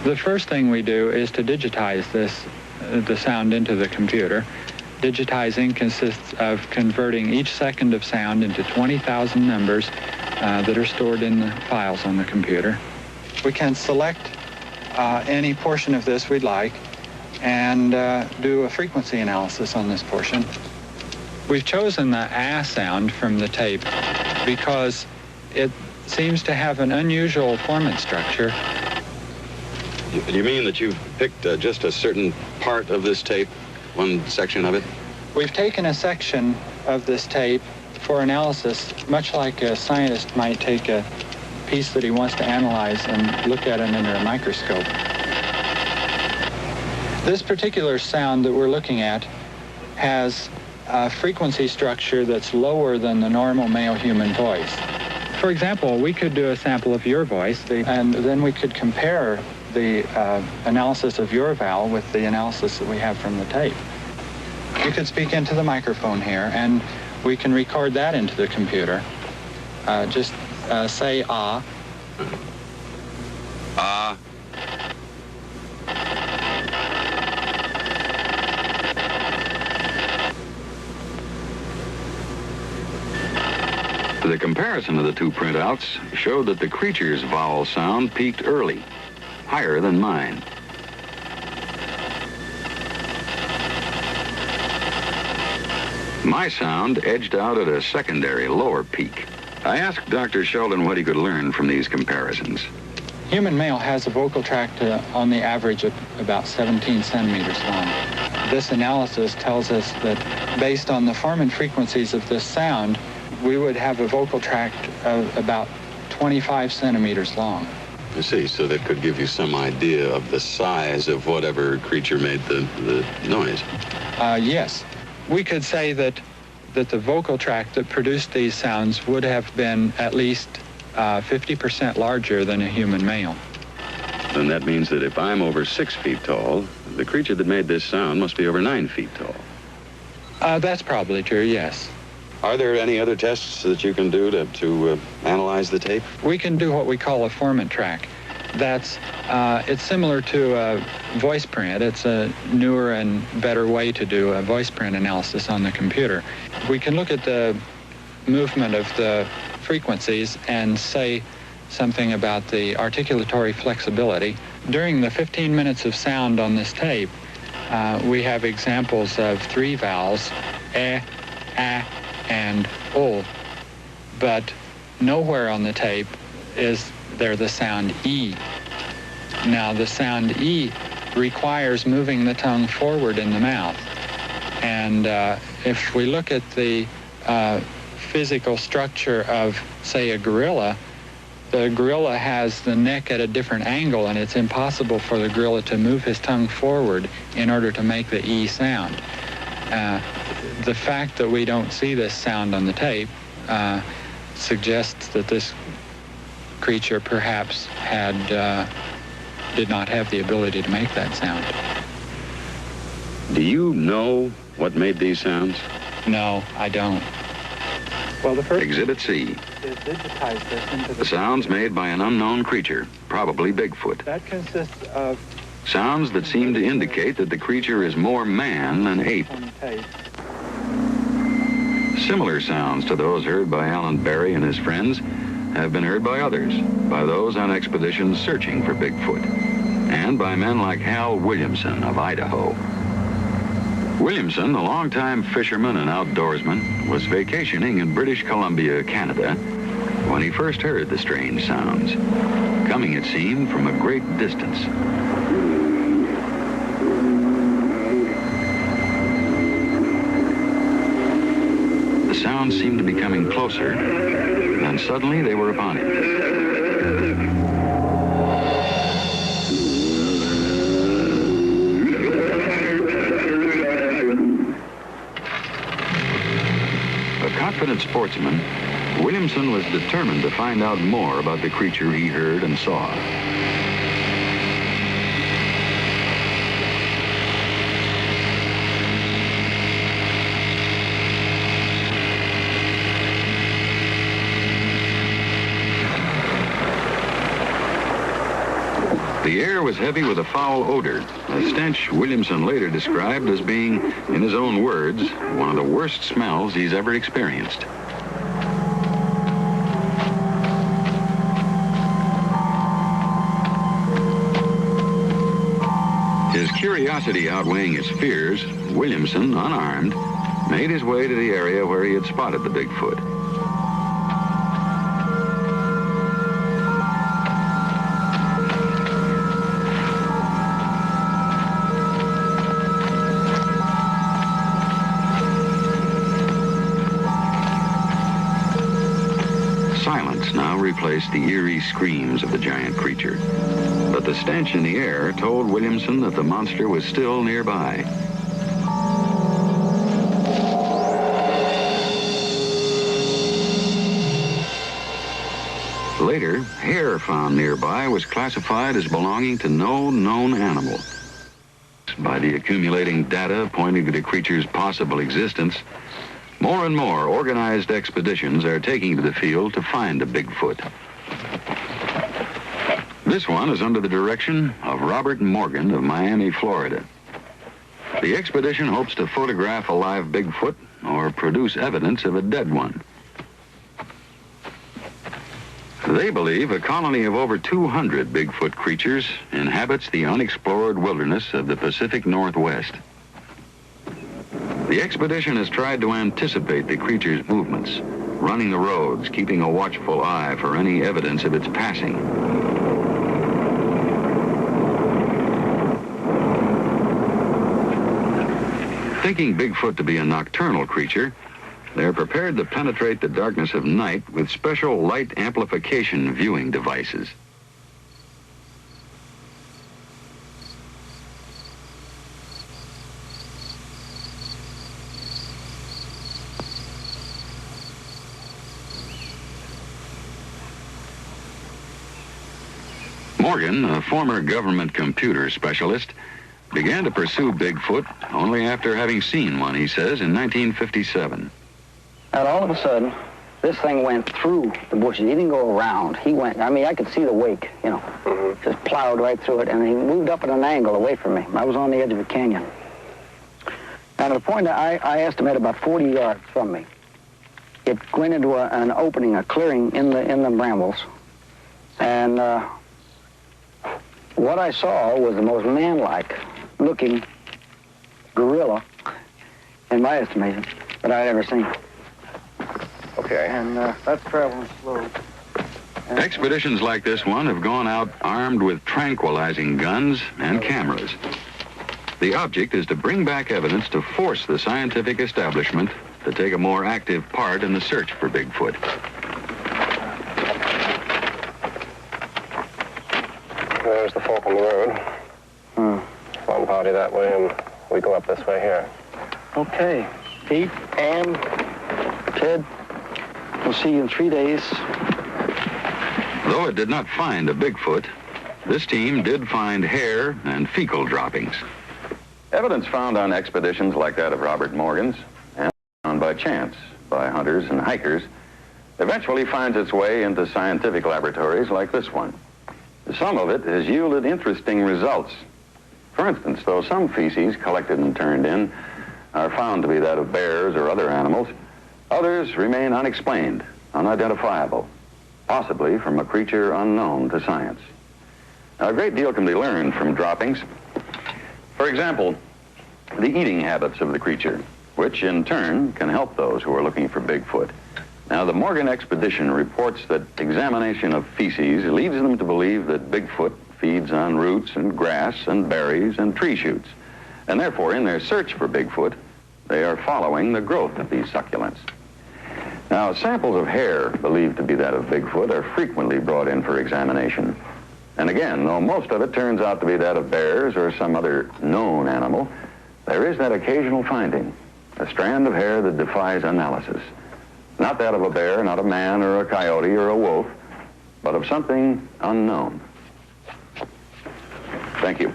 The first thing we do is to digitize the sound into the computer. Digitizing consists of converting each second of sound into 20,000 numbers that are stored in the files on the computer. We can select any portion of this we'd like and do a frequency analysis on this portion. We've chosen the ah sound from the tape because it seems to have an unusual formant structure. You mean that you've picked just a certain part of this tape, one section of it? We've taken a section of this tape for analysis, much like a scientist might take a piece that he wants to analyze and look at it under a microscope. This particular sound that we're looking at has a frequency structure that's lower than the normal male human voice. For example, we could do a sample of your voice, and then we could compare the analysis of your vowel with the analysis that we have from the tape. You could speak into the microphone here, and we can record that into the computer. Just say ah. Ah. The comparison of the two printouts showed that the creature's vowel sound peaked early, higher than mine. My sound edged out at a secondary, lower peak. I asked Dr. Sheldon what he could learn from these comparisons. Human male has a vocal tract on the average of about 17 centimeters long. This analysis tells us that based on the formant frequencies of this sound, we would have a vocal tract of about 25 centimeters long. I see, so that could give you some idea of the size of whatever creature made the noise. Yes. We could say that the vocal tract that produced these sounds would have been at least 50% larger than a human male. Then that means that if I'm over 6 feet tall, the creature that made this sound must be over 9 feet tall. That's probably true, yes. Are there any other tests that you can do to analyze the tape? We can do what we call a formant track. It's similar to a voice print. It's a newer and better way to do a voice print analysis on the computer. We can look at the movement of the frequencies and say something about the articulatory flexibility. During the 15 minutes of sound on this tape, we have examples of 3 vowels, eh, ah, and ul, but nowhere on the tape is there the sound E. Now, the sound E requires moving the tongue forward in the mouth. And if we look at the physical structure of, say, a gorilla, the gorilla has the neck at a different angle, and it's impossible for the gorilla to move his tongue forward in order to make the E sound. The fact that we don't see this sound on the tape suggests that this creature perhaps did not have the ability to make that sound. Do you know what made these sounds? No, I don't. Well, the first Exhibit C. is digitize this into The sounds made by an unknown creature, probably Bigfoot. That consists of Sounds that seem to indicate that the creature is more man than ape. on the tape. Similar sounds to those heard by Alan Berry and his friends have been heard by others, by those on expeditions searching for Bigfoot, and by men like Hal Williamson of Idaho. Williamson, a longtime fisherman and outdoorsman, was vacationing in British Columbia, Canada, when he first heard the strange sounds, coming, it seemed, from a great distance. The sounds seemed to be coming closer, and suddenly they were upon him. A confident sportsman, Williamson was determined to find out more about the creature he heard and saw. The air was heavy with a foul odor, a stench Williamson later described as being, in his own words, one of the worst smells he's ever experienced. His curiosity outweighing his fears, Williamson, unarmed, made his way to the area where he had spotted the Bigfoot. Silence now replaced the eerie screams of the giant creature. But the stench in the air told Williamson that the monster was still nearby. Later, hair found nearby was classified as belonging to no known animal. By the accumulating data pointing to the creature's possible existence, more and more organized expeditions are taking to the field to find the Bigfoot. This one is under the direction of Robert Morgan of Miami, Florida. The expedition hopes to photograph a live Bigfoot or produce evidence of a dead one. They believe a colony of over 200 Bigfoot creatures inhabits the unexplored wilderness of the Pacific Northwest. The expedition has tried to anticipate the creature's movements, running the roads, keeping a watchful eye for any evidence of its passing. Thinking Bigfoot to be a nocturnal creature, they're prepared to penetrate the darkness of night with special light amplification viewing devices. Morgan, a former government computer specialist, began to pursue Bigfoot only after having seen one, he says, in 1957. And all of a sudden, this thing went through the bushes. He didn't go around. He went, I mean, I could see the wake, you know, just plowed right through it, and he moved up at an angle away from me. I was on the edge of a canyon. And at a point, I estimate about 40 yards from me, it went into an opening, a clearing in the brambles, And what I saw was the most man-like looking gorilla, in my estimation, that I'd ever seen. Okay. And that's traveling slow. Expeditions like this one have gone out armed with tranquilizing guns and cameras. The object is to bring back evidence to force the scientific establishment to take a more active part in the search for Bigfoot. There's the fork in the road. One party that way, and we go up this way here. Okay. Pete, Ann, Ted, we'll see you in 3 days. Though it did not find a Bigfoot, this team did find hair and fecal droppings. Evidence found on expeditions like that of Robert Morgan's, and found by chance by hunters and hikers, eventually finds its way into scientific laboratories like this one. Some of it has yielded interesting results. For instance, though some feces collected and turned in are found to be that of bears or other animals, others remain unexplained, unidentifiable, possibly from a creature unknown to science. Now, a great deal can be learned from droppings. For example, the eating habits of the creature, which in turn can help those who are looking for Bigfoot. Now, the Morgan expedition reports that examination of feces leads them to believe that Bigfoot feeds on roots and grass and berries and tree shoots. And therefore, in their search for Bigfoot, they are following the growth of these succulents. Now, samples of hair believed to be that of Bigfoot are frequently brought in for examination. And again, though most of it turns out to be that of bears or some other known animal, there is that occasional finding, a strand of hair that defies analysis. Not that of a bear, not a man or a coyote or a wolf, but of something unknown. Thank you.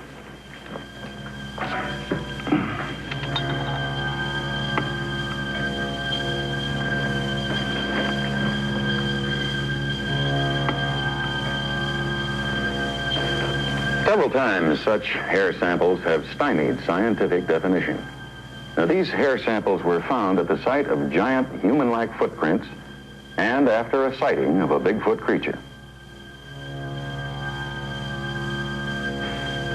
Several times, such hair samples have stymied scientific definition. Now, these hair samples were found at the site of giant human-like footprints and after a sighting of a Bigfoot creature.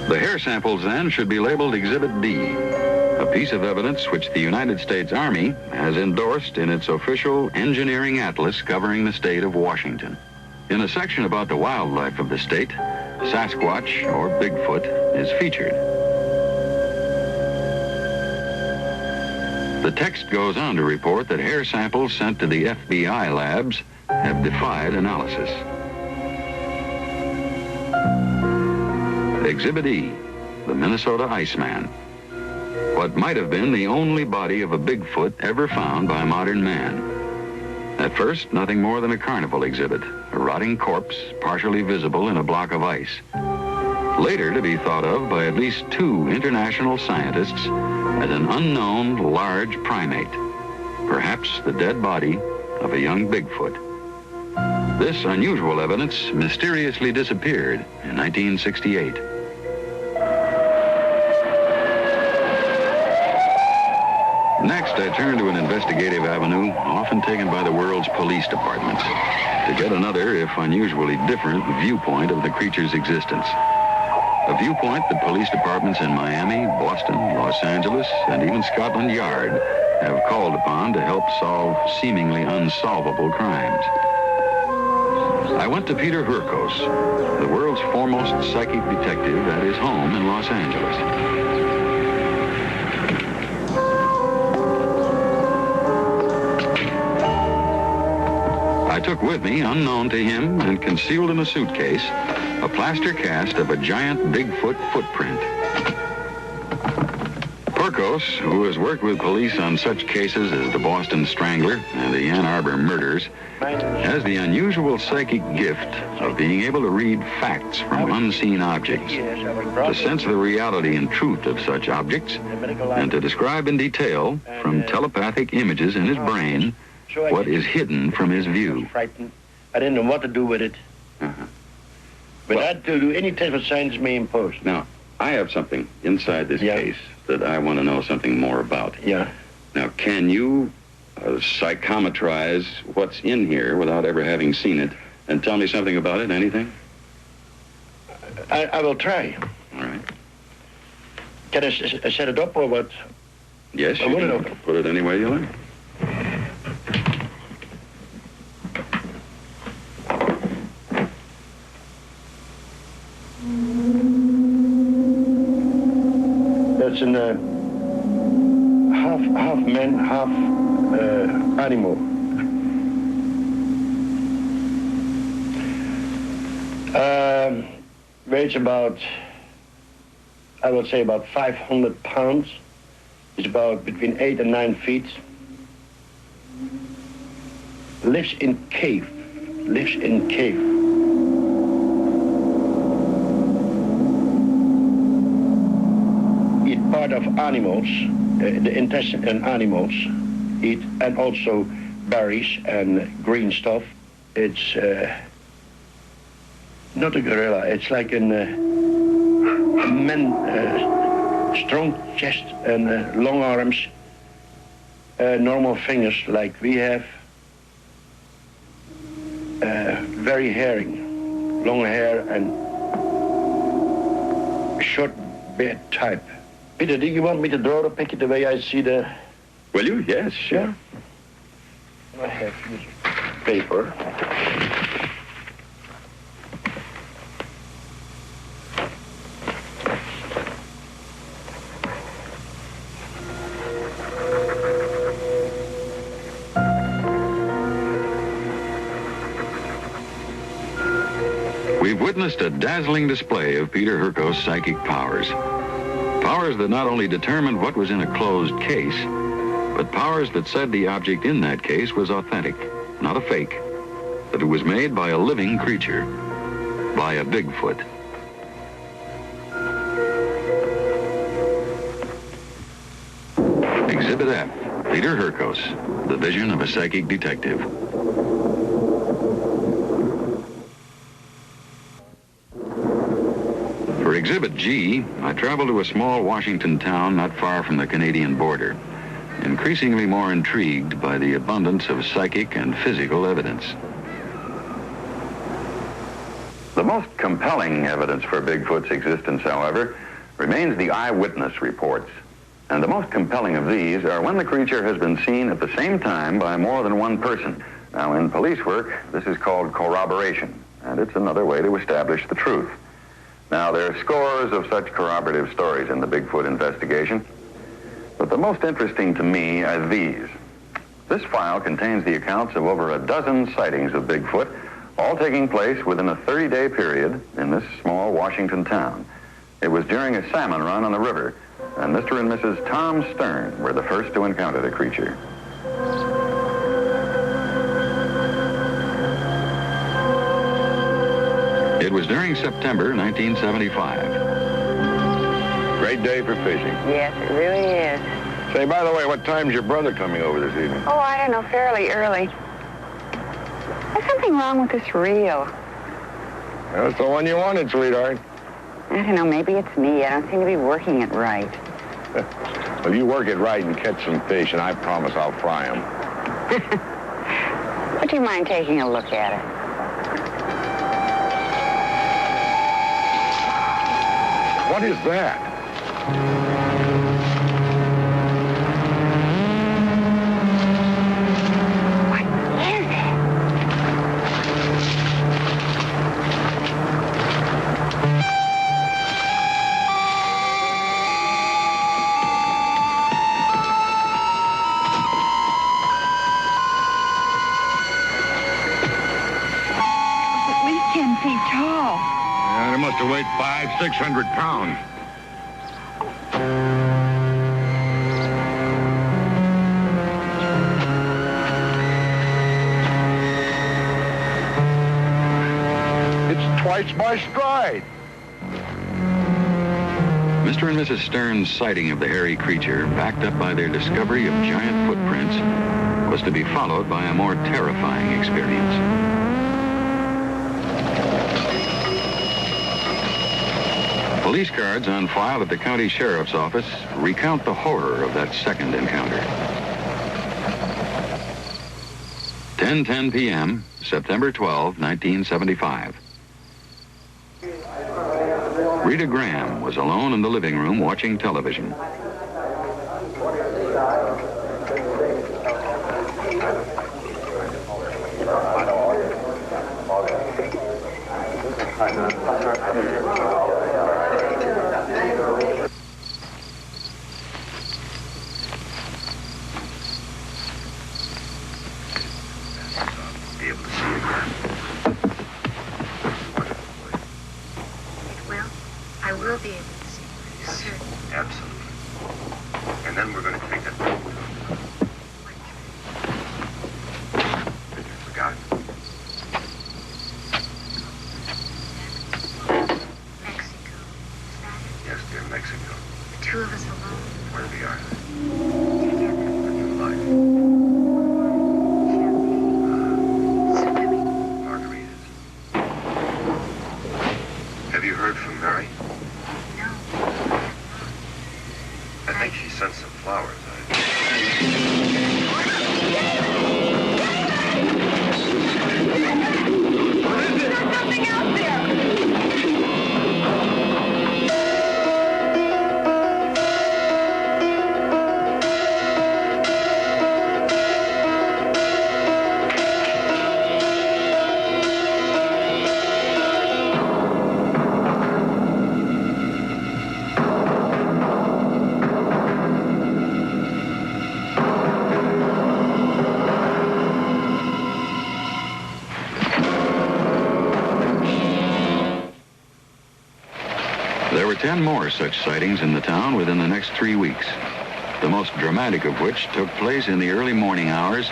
The hair samples, then, should be labeled Exhibit D, a piece of evidence which the United States Army has endorsed in its official engineering atlas covering the state of Washington. In a section about the wildlife of the state, Sasquatch, or Bigfoot, is featured. The text goes on to report that hair samples sent to the FBI labs have defied analysis. Exhibit E, the Minnesota Iceman. What might have been the only body of a Bigfoot ever found by modern man. At first, nothing more than a carnival exhibit, a rotting corpse partially visible in a block of ice. Later to be thought of by at least 2 international scientists as an unknown large primate, perhaps the dead body of a young Bigfoot. This unusual evidence mysteriously disappeared in 1968. Next, I turn to an investigative avenue often taken by the world's police departments to get another, if unusually different, viewpoint of the creature's existence. A viewpoint that police departments in Miami, Boston, Los Angeles, and even Scotland Yard have called upon to help solve seemingly unsolvable crimes. I went to Peter Hurkos, the world's foremost psychic detective, at his home in Los Angeles. I took with me, unknown to him and concealed in a suitcase, a plaster cast of a giant Bigfoot footprint. Hurkos, who has worked with police on such cases as the Boston Strangler and the Ann Arbor murders, has the unusual psychic gift of being able to read facts from unseen objects, to sense the reality and truth of such objects, and to describe in detail, from telepathic images in his brain, what is hidden from his view. I didn't know what to do with it. But I had to do any type of science may impose. Now, I have something inside this case that I want to know something more about. Yeah. Now, can you psychometrize what's in here without ever having seen it And tell me something about it, anything? I will try. All right. Can I set it up or what? Yes, you can put it any way you like. That's an half man, half animal. Weighs about, I would say about 500 pounds. It's about between 8 and 9 feet. Lives in cave. Lives in cave. Eat part of animals, the intestine and animals eat, and also berries and green stuff. It's not a gorilla. It's like a man, strong chest and long arms, normal fingers like we have. Very hairy, long hair and short beard type. Peter, do you want me to draw the picture the way I see the... Will you? Yes, sure. I have this paper. We've witnessed a dazzling display of Peter Herko's psychic powers. Powers that not only determined what was in a closed case, but powers that said the object in that case was authentic, not a fake, that it was made by a living creature, by a Bigfoot. Exhibit F, Peter Herkos, the vision of a psychic detective. For Exhibit G, I traveled to a small Washington town not far from the Canadian border, increasingly more intrigued by the abundance of psychic and physical evidence. The most compelling evidence for Bigfoot's existence, however, remains the eyewitness reports. And the most compelling of these are when the creature has been seen at the same time by more than one person. Now, in police work, this is called corroboration, and it's another way to establish the truth. Now, there are scores of such corroborative stories in the Bigfoot investigation, but the most interesting to me are these. This file contains the accounts of over a dozen sightings of Bigfoot, all taking place within a 30-day period in this small Washington town. It was during a salmon run on the river, and Mr. and Mrs. Tom Stern were the first to encounter the creature. It was during September 1975. Great day for fishing. Yes, it really is. Say, by the way, what time's your brother coming over this evening? Oh, I don't know, fairly early. There's something wrong with this reel. That's the one you wanted, sweetheart. I don't know, maybe it's me. I don't seem to be working it right. Well, you work it right and catch some fish, and I promise I'll fry them. Would you mind taking a look at it? What is that? To weigh 500-600 pounds. It's twice my stride. Mr. and Mrs. Stern's sighting of the hairy creature, backed up by their discovery of giant footprints, was to be followed by a more terrifying experience. Police cards on file at the county sheriff's office recount the horror of that second encounter. 10:10 p.m., September 12, 1975. Rita Graham was alone in the living room watching television. I will be able to see you, certain. Absolutely. And then we're going to take that boat. Have you forgotten? Mexico. Is that it? Yes, dear, Mexico. The two of us alone. Where we are. Together. A new life. Champagne. Margaritas. Have you heard from Mary? I think she sent some flowers. There's something out there! There were 10 more such sightings in the town within the next 3 weeks, the most dramatic of which took place in the early morning hours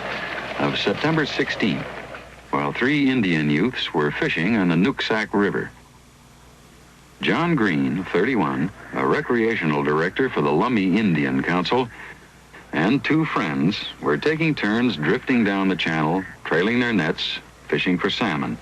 of September 16th, while 3 Indian youths were fishing on the Nooksack River. John Green, 31, a recreational director for the Lummi Indian Council, and 2 friends were taking turns drifting down the channel, trailing their nets, fishing for salmon.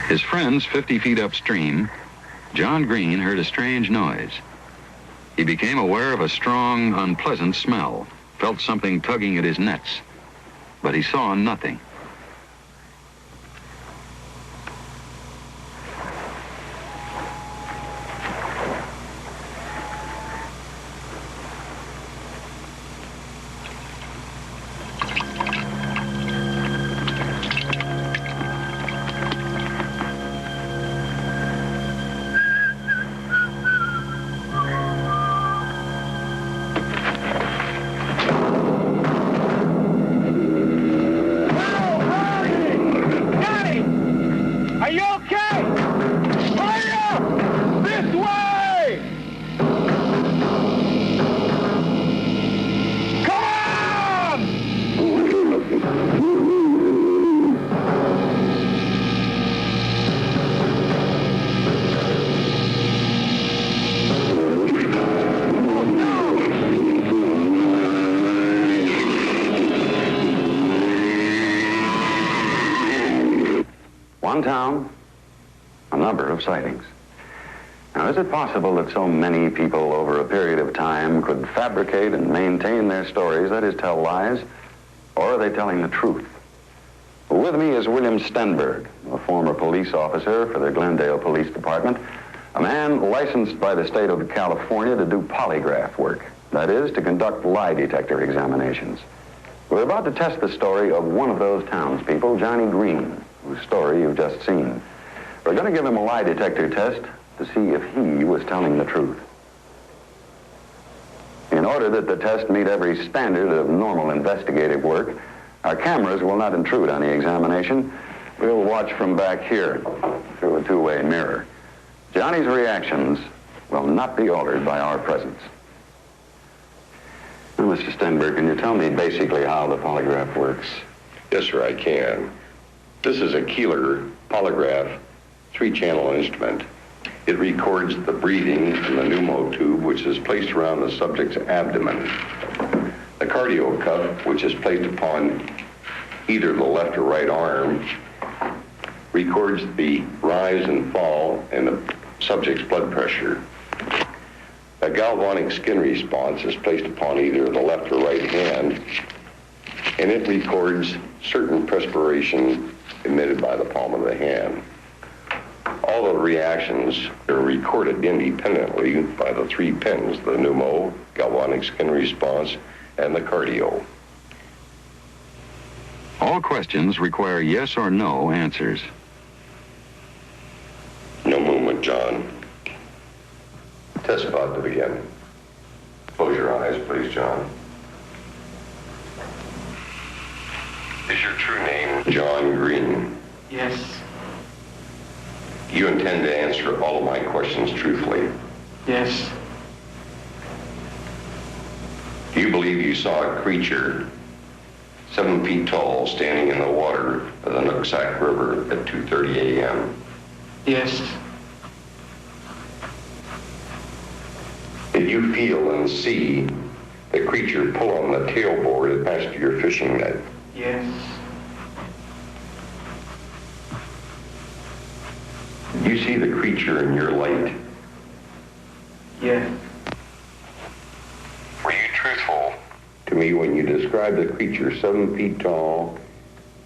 His friends 50 feet upstream, John Green heard a strange noise. He became aware of a strong, unpleasant smell, felt something tugging at his nets, but he saw nothing. One town, a number of sightings. Now, is it possible that so many people over a period of time could fabricate and maintain their stories, that is, tell lies, or are they telling the truth? Well, with me is William Stenberg, a former police officer for the Glendale Police Department, a man licensed by the state of California to do polygraph work, that is, to conduct lie detector examinations. We're about to test the story of one of those townspeople, Johnny Green, whose story you've just seen. We're going to give him a lie detector test to see if he was telling the truth. In order that the test meet every standard of normal investigative work, our cameras will not intrude on the examination. We'll watch from back here through a two-way mirror. Johnny's reactions will not be altered by our presence. Well, Mr. Stenberg, can you tell me basically how the polygraph works? Yes, sir, I can. This is a Keeler polygraph 3-channel instrument. It records the breathing in the pneumo tube, which is placed around the subject's abdomen. The cardio cuff, which is placed upon either the left or right arm, records the rise and fall in the subject's blood pressure. A galvanic skin response is placed upon either the left or right hand, and it records certain perspiration emitted by the palm of the hand. All the reactions are recorded independently by the 3 pins, the pneumo, galvanic skin response, and the cardio. All questions require yes or no answers. No movement, John. Test about to begin. Close your eyes, please, John. Is your true name John Green? Yes. You intend to answer all of my questions truthfully? Yes. Do you believe you saw a creature 7 feet tall standing in the water of the Nooksack River at 2:30 a.m.? Yes. Did you feel and see the creature pull on the tailboard attached to your fishing net? Yes. Did you see the creature in your light? Yes. Were you truthful to me when you described the creature 7 feet tall,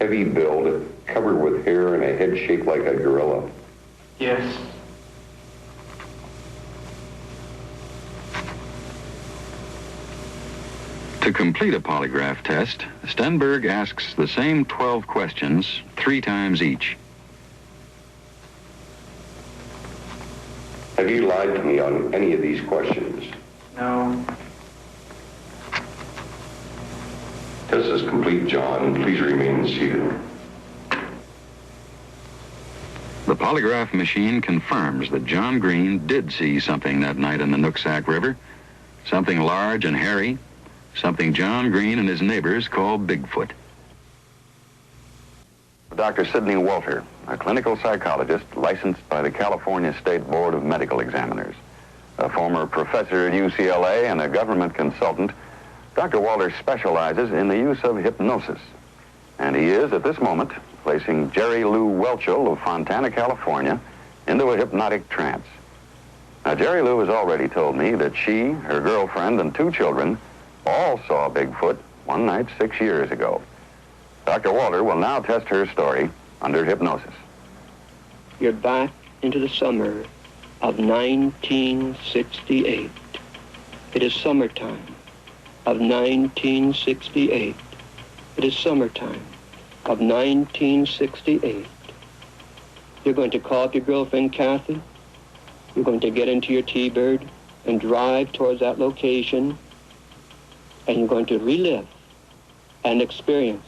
heavy build, covered with hair and a head shaped like a gorilla? Yes. To complete a polygraph test, Stenberg asks the same 12 questions 3 times each. Have you lied to me on any of these questions? No. Test is complete, John. Please remain seated. The polygraph machine confirms that John Green did see something that night in the Nooksack River. Something large and hairy. Something John Green and his neighbors call Bigfoot. Dr. Sidney Walter, a clinical psychologist licensed by the California State Board of Medical Examiners. A former professor at UCLA and a government consultant, Dr. Walter specializes in the use of hypnosis. And he is, at this moment, placing Jerry Lou Welchel of Fontana, California, into a hypnotic trance. Now, Jerry Lou has already told me that she, her girlfriend, and 2 children all saw Bigfoot one night 6 years ago. Dr. Walter will now test her story under hypnosis. You're back into the summer of 1968. It is summertime of 1968. It is summertime of 1968. You're going to call up your girlfriend, Kathy. You're going to get into your T-Bird and drive towards that location, and you're going to relive and experience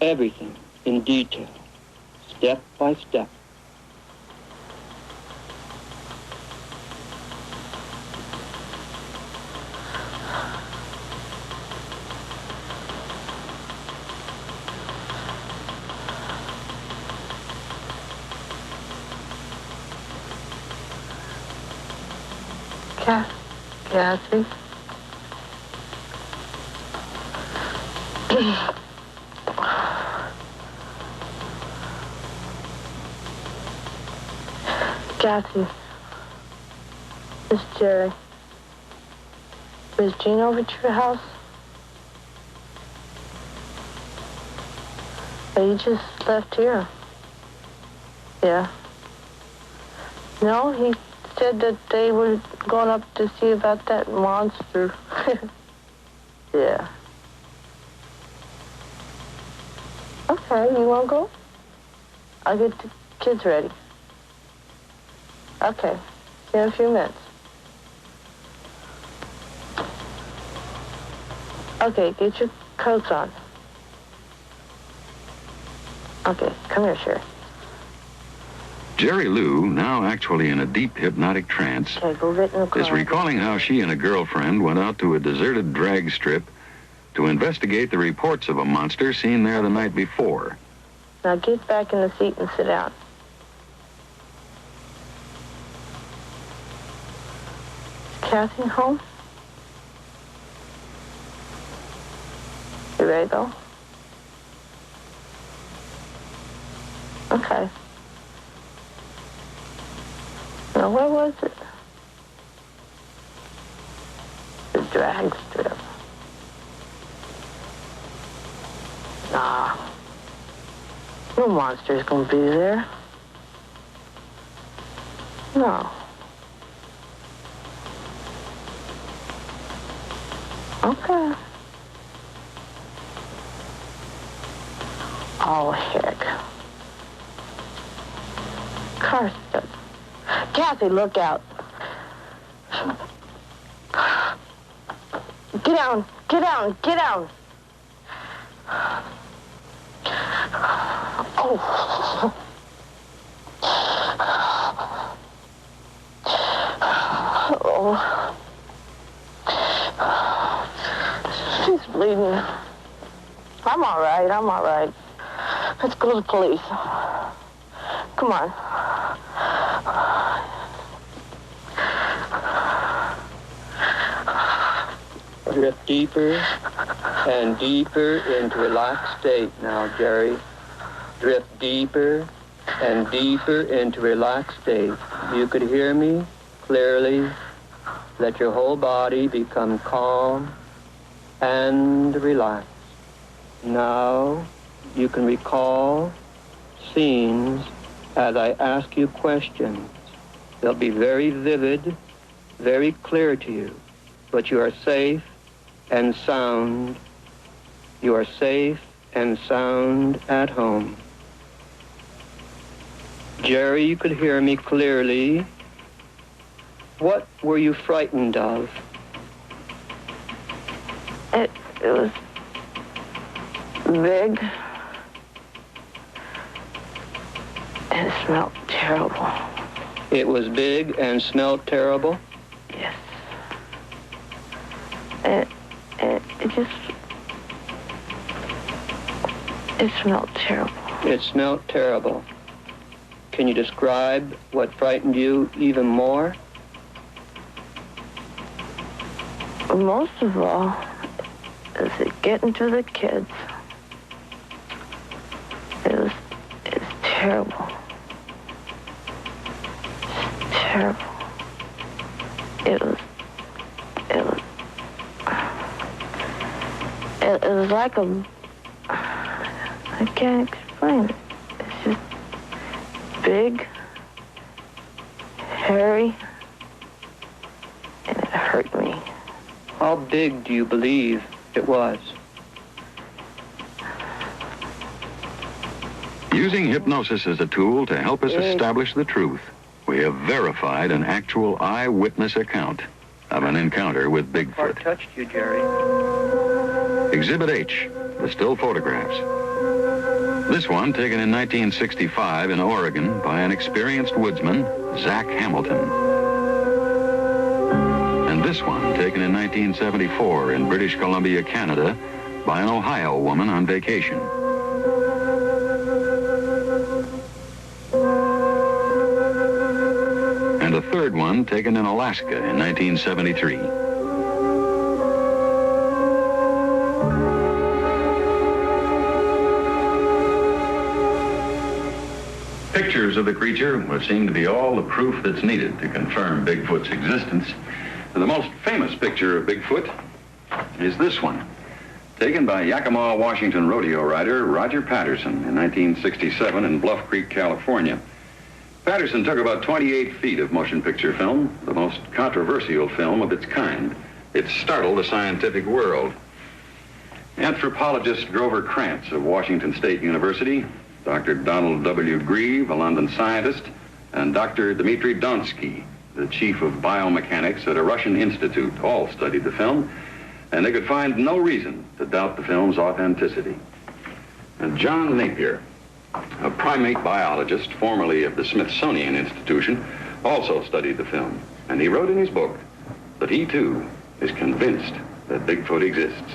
everything in detail, step by step. Kathy? Kathy, it's Jerry. Is Jean over at your house? He just left here. Yeah. No, he said that they were going up to see about that monster. Yeah. Okay, you want to go? I'll get the kids ready. Okay, see you in a few minutes. Okay, get your coats on. Okay, come here, Sherry. Jerry Lou, now actually in a deep hypnotic trance, Okay, go get in the car. is recalling how she and a girlfriend went out to a deserted drag strip to investigate the reports of a monster seen there the night before. Now get back in the seat and sit down. Is Kathy home? You ready, though? Okay. Now, where was it? The drag strip. Nah. No monster's gonna be there. No. Okay. Oh, heck. Carson. Kathy, look out. Get down, get down, get down. Oh. Oh. She's bleeding. I'm all right, I'm all right. Let's go to the police. Come on. Drift deeper and deeper into a relaxed state now, Jerry. Drift deeper and deeper into a relaxed state. You could hear me clearly. Let your whole body become calm and relaxed. Now you can recall scenes as I ask you questions. They'll be very vivid, very clear to you, but you are safe and sound. You are safe and sound at home. Jerry, you could hear me clearly. What were you frightened of? It was big. And it smelled terrible. It was big and smelled terrible? Yes. It smelled terrible. It smelled terrible. Can you describe what frightened you even more? Most of all, is it getting to the kids. It's terrible. It's terrible. It was like I can't explain it. It's just big, hairy, and it hurt me. How big do you believe it was? Using hypnosis as a tool to help us establish the truth, we have verified an actual eyewitness account of an encounter with Bigfoot. What touched you, Jerry? Exhibit H, the still photographs. This one taken in 1965 in Oregon by an experienced woodsman, Zach Hamilton. And this one taken in 1974 in British Columbia, Canada, by an Ohio woman on vacation. And a third one taken in Alaska in 1973. Pictures of the creature would seem to be all the proof that's needed to confirm Bigfoot's existence. The most famous picture of Bigfoot is this one, taken by Yakima, Washington rodeo rider Roger Patterson in 1967 in Bluff Creek, California. Patterson took about 28 feet of motion picture film, the most controversial film of its kind. It startled the scientific world. Anthropologist Grover Krantz of Washington State University, Dr. Donald W. Grieve, a London scientist, and Dr. Dmitry Donsky, the chief of biomechanics at a Russian institute, all studied the film, and they could find no reason to doubt the film's authenticity. And John Napier, A primate biologist, formerly of the Smithsonian Institution, also studied the film, and he wrote in his book that he, too, is convinced that Bigfoot exists.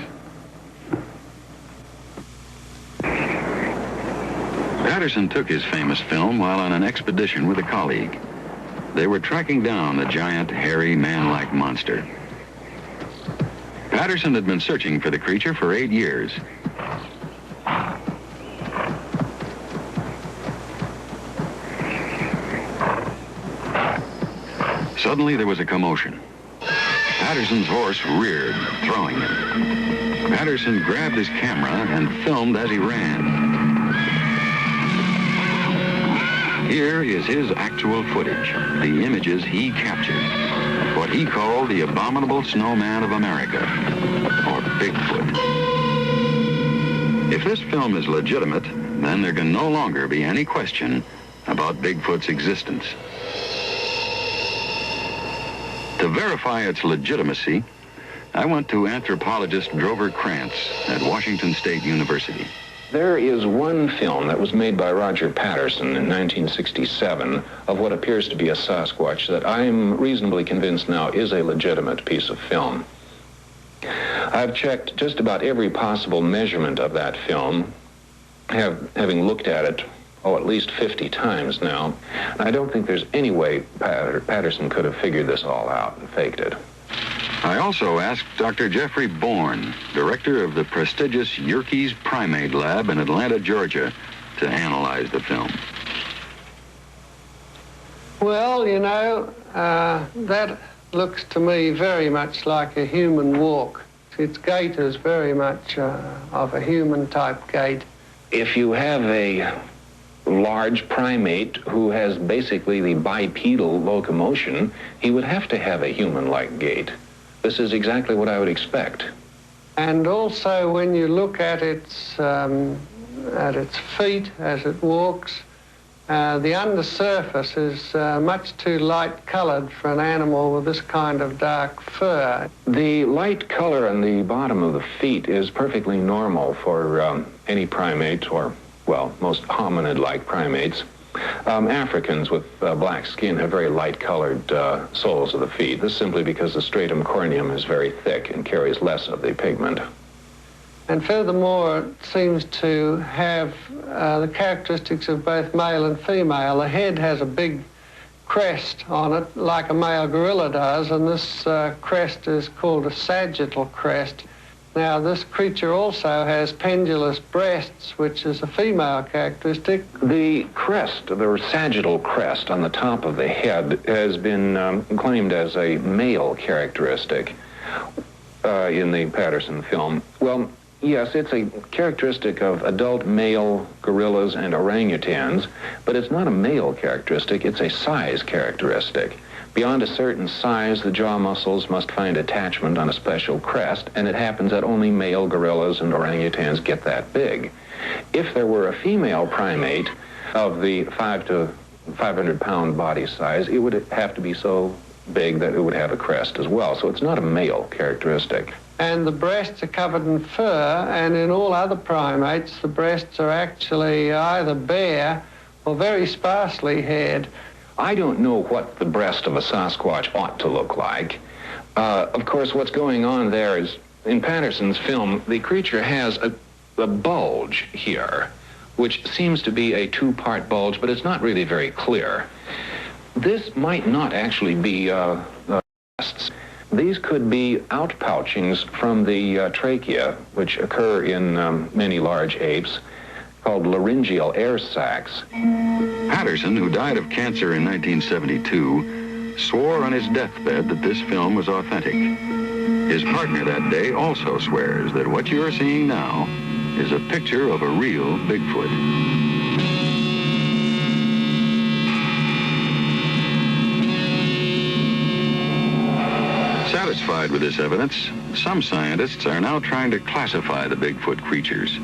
Patterson took his famous film while on an expedition with a colleague. They were tracking down the giant, hairy, man-like monster. Patterson had been searching for the creature for 8 years. Suddenly, there was a commotion. Patterson's horse reared, throwing him. Patterson grabbed his camera and filmed as he ran. Here is his actual footage, the images he captured, what he called the Abominable Snowman of America, or Bigfoot. If this film is legitimate, then there can no longer be any question about Bigfoot's existence. To verify its legitimacy, I went to anthropologist Drover Krantz at Washington State University. There is one film that was made by Roger Patterson in 1967 of what appears to be a Sasquatch that I'm reasonably convinced now is a legitimate piece of film. I've checked just about every possible measurement of that film, having looked at it, at least 50 times now. I don't think there's any way Patterson could have figured this all out and faked it. I also asked Dr. Jeffrey Bourne, director of the prestigious Yerkes Primate Lab in Atlanta, Georgia, to analyze the film. Well, you know, that looks to me very much like a human walk. Its gait is very much of a human-type gait. If you have a large primate who has basically the bipedal locomotion, he would have to have a human-like gait. This is exactly what I would expect. And also, when you look at its feet as it walks, the undersurface is much too light-colored for an animal with this kind of dark fur. The light color on the bottom of the feet is perfectly normal for any primate, or, well, most hominid-like primates. Africans with black skin have very light-colored soles of the feet. This is simply because the stratum corneum is very thick and carries less of the pigment. And furthermore, it seems to have the characteristics of both male and female. The head has a big crest on it, like a male gorilla does, and this crest is called a sagittal crest. Now, this creature also has pendulous breasts, which is a female characteristic. The crest, the sagittal crest on the top of the head, has been claimed as a male characteristic in the Patterson film. Well, yes, it's a characteristic of adult male gorillas and orangutans, but it's not a male characteristic, it's a size characteristic. Beyond a certain size, the jaw muscles must find attachment on a special crest, and it happens that only male gorillas and orangutans get that big. If there were a female primate of the 5 to 500-pound body size, it would have to be so big that it would have a crest as well. So it's not a male characteristic. And the breasts are covered in fur, and in all other primates, the breasts are actually either bare or very sparsely haired. I don't know what the breast of a Sasquatch ought to look like. Of course, what's going on there is, in Patterson's film, the creature has a bulge here, which seems to be a two-part bulge, but it's not really very clear. This might not actually be breasts. These could be outpouchings from the trachea, which occur in many large apes, called laryngeal air sacs. Patterson, who died of cancer in 1972, swore on his deathbed that this film was authentic. His partner that day also swears that what you are seeing now is a picture of a real Bigfoot. Satisfied with this evidence, some scientists are now trying to classify the Bigfoot creatures,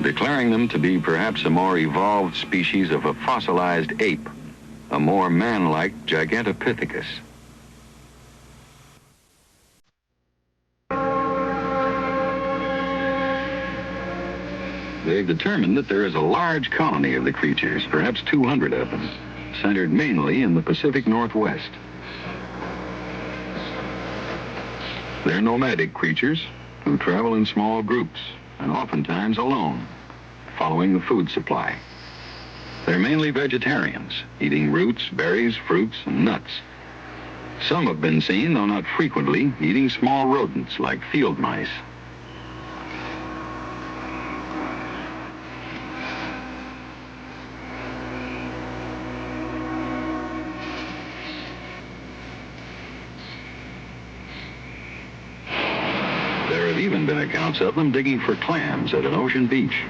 declaring them to be perhaps a more evolved species of a fossilized ape, a more man-like Gigantopithecus. they've determined that there is a large colony of the creatures, perhaps 200 of them, centered mainly in the Pacific Northwest. They're nomadic creatures who travel in small groups and oftentimes alone, following the food supply. They're mainly vegetarians, eating roots, berries, fruits, and nuts. Some have been seen, though not frequently, eating small rodents like field mice. There have even been accounts of them digging for clams at an ocean beach.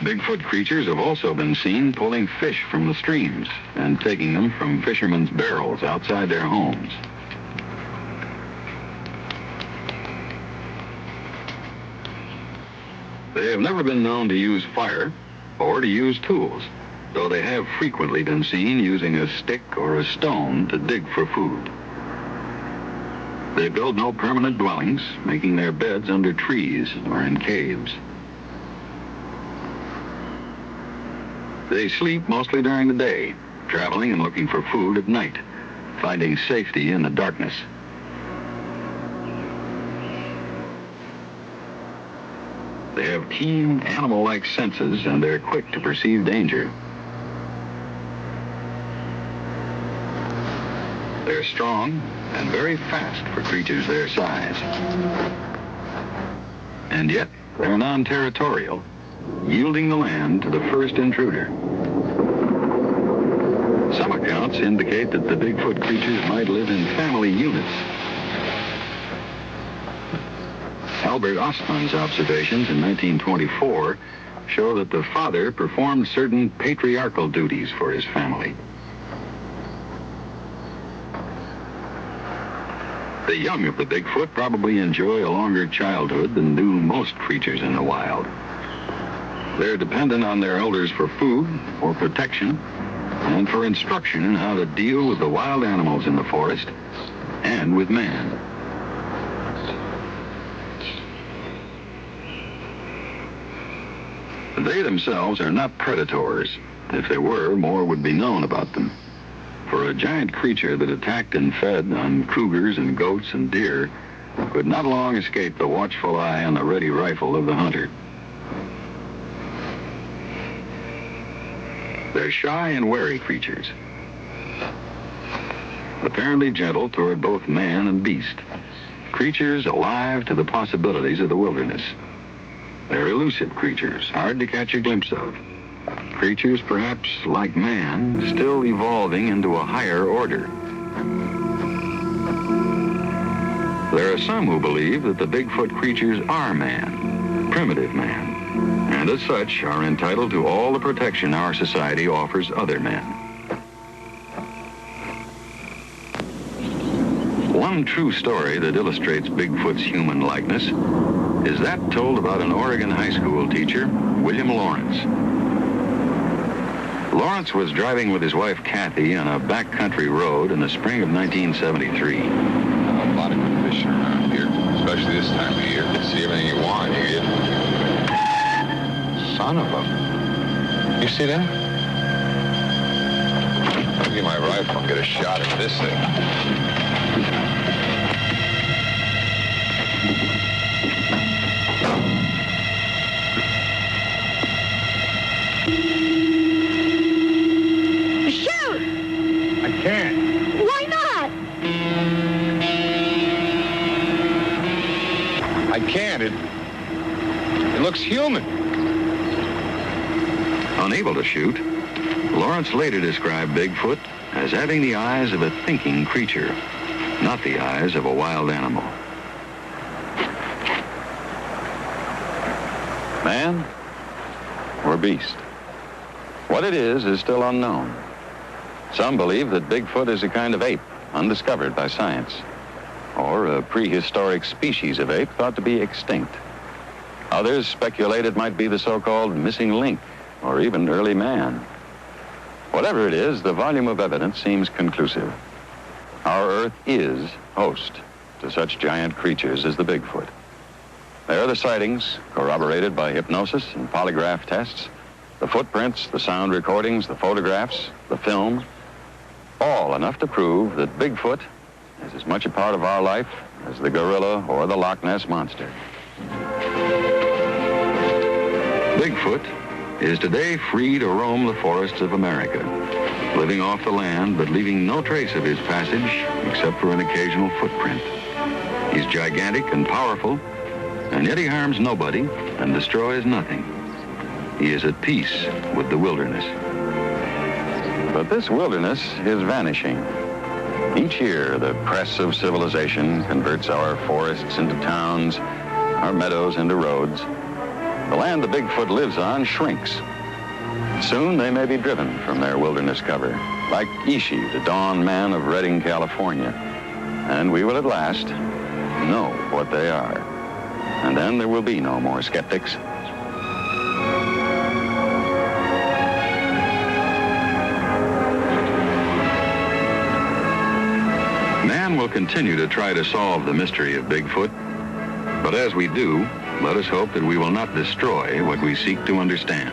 Bigfoot creatures have also been seen pulling fish from the streams and taking them from fishermen's barrels outside their homes. They have never been known to use fire or to use tools, though they have frequently been seen using a stick or a stone to dig for food. They build no permanent dwellings, making their beds under trees or in caves. They sleep mostly during the day, traveling and looking for food at night, finding safety in the darkness. They have keen, animal-like senses, and they're quick to perceive danger. They're strong and very fast for creatures their size. And yet, they're non-territorial, yielding the land to the first intruder. Some accounts indicate that the Bigfoot creatures might live in family units. Albert Ostman's observations in 1924 show that the father performed certain patriarchal duties for his family. The young of the Bigfoot probably enjoy a longer childhood than do most creatures in the wild. They're dependent on their elders for food, for protection, and for instruction in how to deal with the wild animals in the forest and with man. They themselves are not predators. If they were, more would be known about them. For a giant creature that attacked and fed on cougars and goats and deer could not long escape the watchful eye and the ready rifle of the hunter. They're shy and wary creatures, apparently gentle toward both man and beast, creatures alive to the possibilities of the wilderness. They're elusive creatures, hard to catch a glimpse of. Creatures perhaps like man, still evolving into a higher order. There are some who believe that the Bigfoot creatures are man, primitive man, and as such are entitled to all the protection our society offers other men. One true story that illustrates Bigfoot's human likeness is that told about an Oregon high school teacher, William Lawrence. Lawrence was driving with his wife, Kathy, on a backcountry road in the spring of 1973. A lot of good fishing around here, especially this time of year. You can see everything you want, you get. Son of a... You see that? I'll get my rifle and get a shot at this thing. I can't. It looks human. Unable to shoot, Lawrence later described Bigfoot as having the eyes of a thinking creature, not the eyes of a wild animal. Man or beast? What it is still unknown. Some believe that Bigfoot is a kind of ape, undiscovered by science, or a prehistoric species of ape thought to be extinct. Others speculate it might be the so-called missing link, or even early man. Whatever it is, the volume of evidence seems conclusive. Our Earth is host to such giant creatures as the Bigfoot. There are the sightings, corroborated by hypnosis and polygraph tests, the footprints, the sound recordings, the photographs, the film, all enough to prove that Bigfoot is as much a part of our life as the gorilla or the Loch Ness monster. Bigfoot is today free to roam the forests of America, living off the land but leaving no trace of his passage except for an occasional footprint. He's gigantic and powerful, and yet he harms nobody and destroys nothing. He is at peace with the wilderness. But this wilderness is vanishing. Each year, the press of civilization converts our forests into towns, our meadows into roads. The land the Bigfoot lives on shrinks. Soon they may be driven from their wilderness cover, like Ishi, the dawn man of Redding, California. And we will at last know what they are. And then there will be no more skeptics. Man will continue to try to solve the mystery of Bigfoot. But as we do, let us hope that we will not destroy what we seek to understand.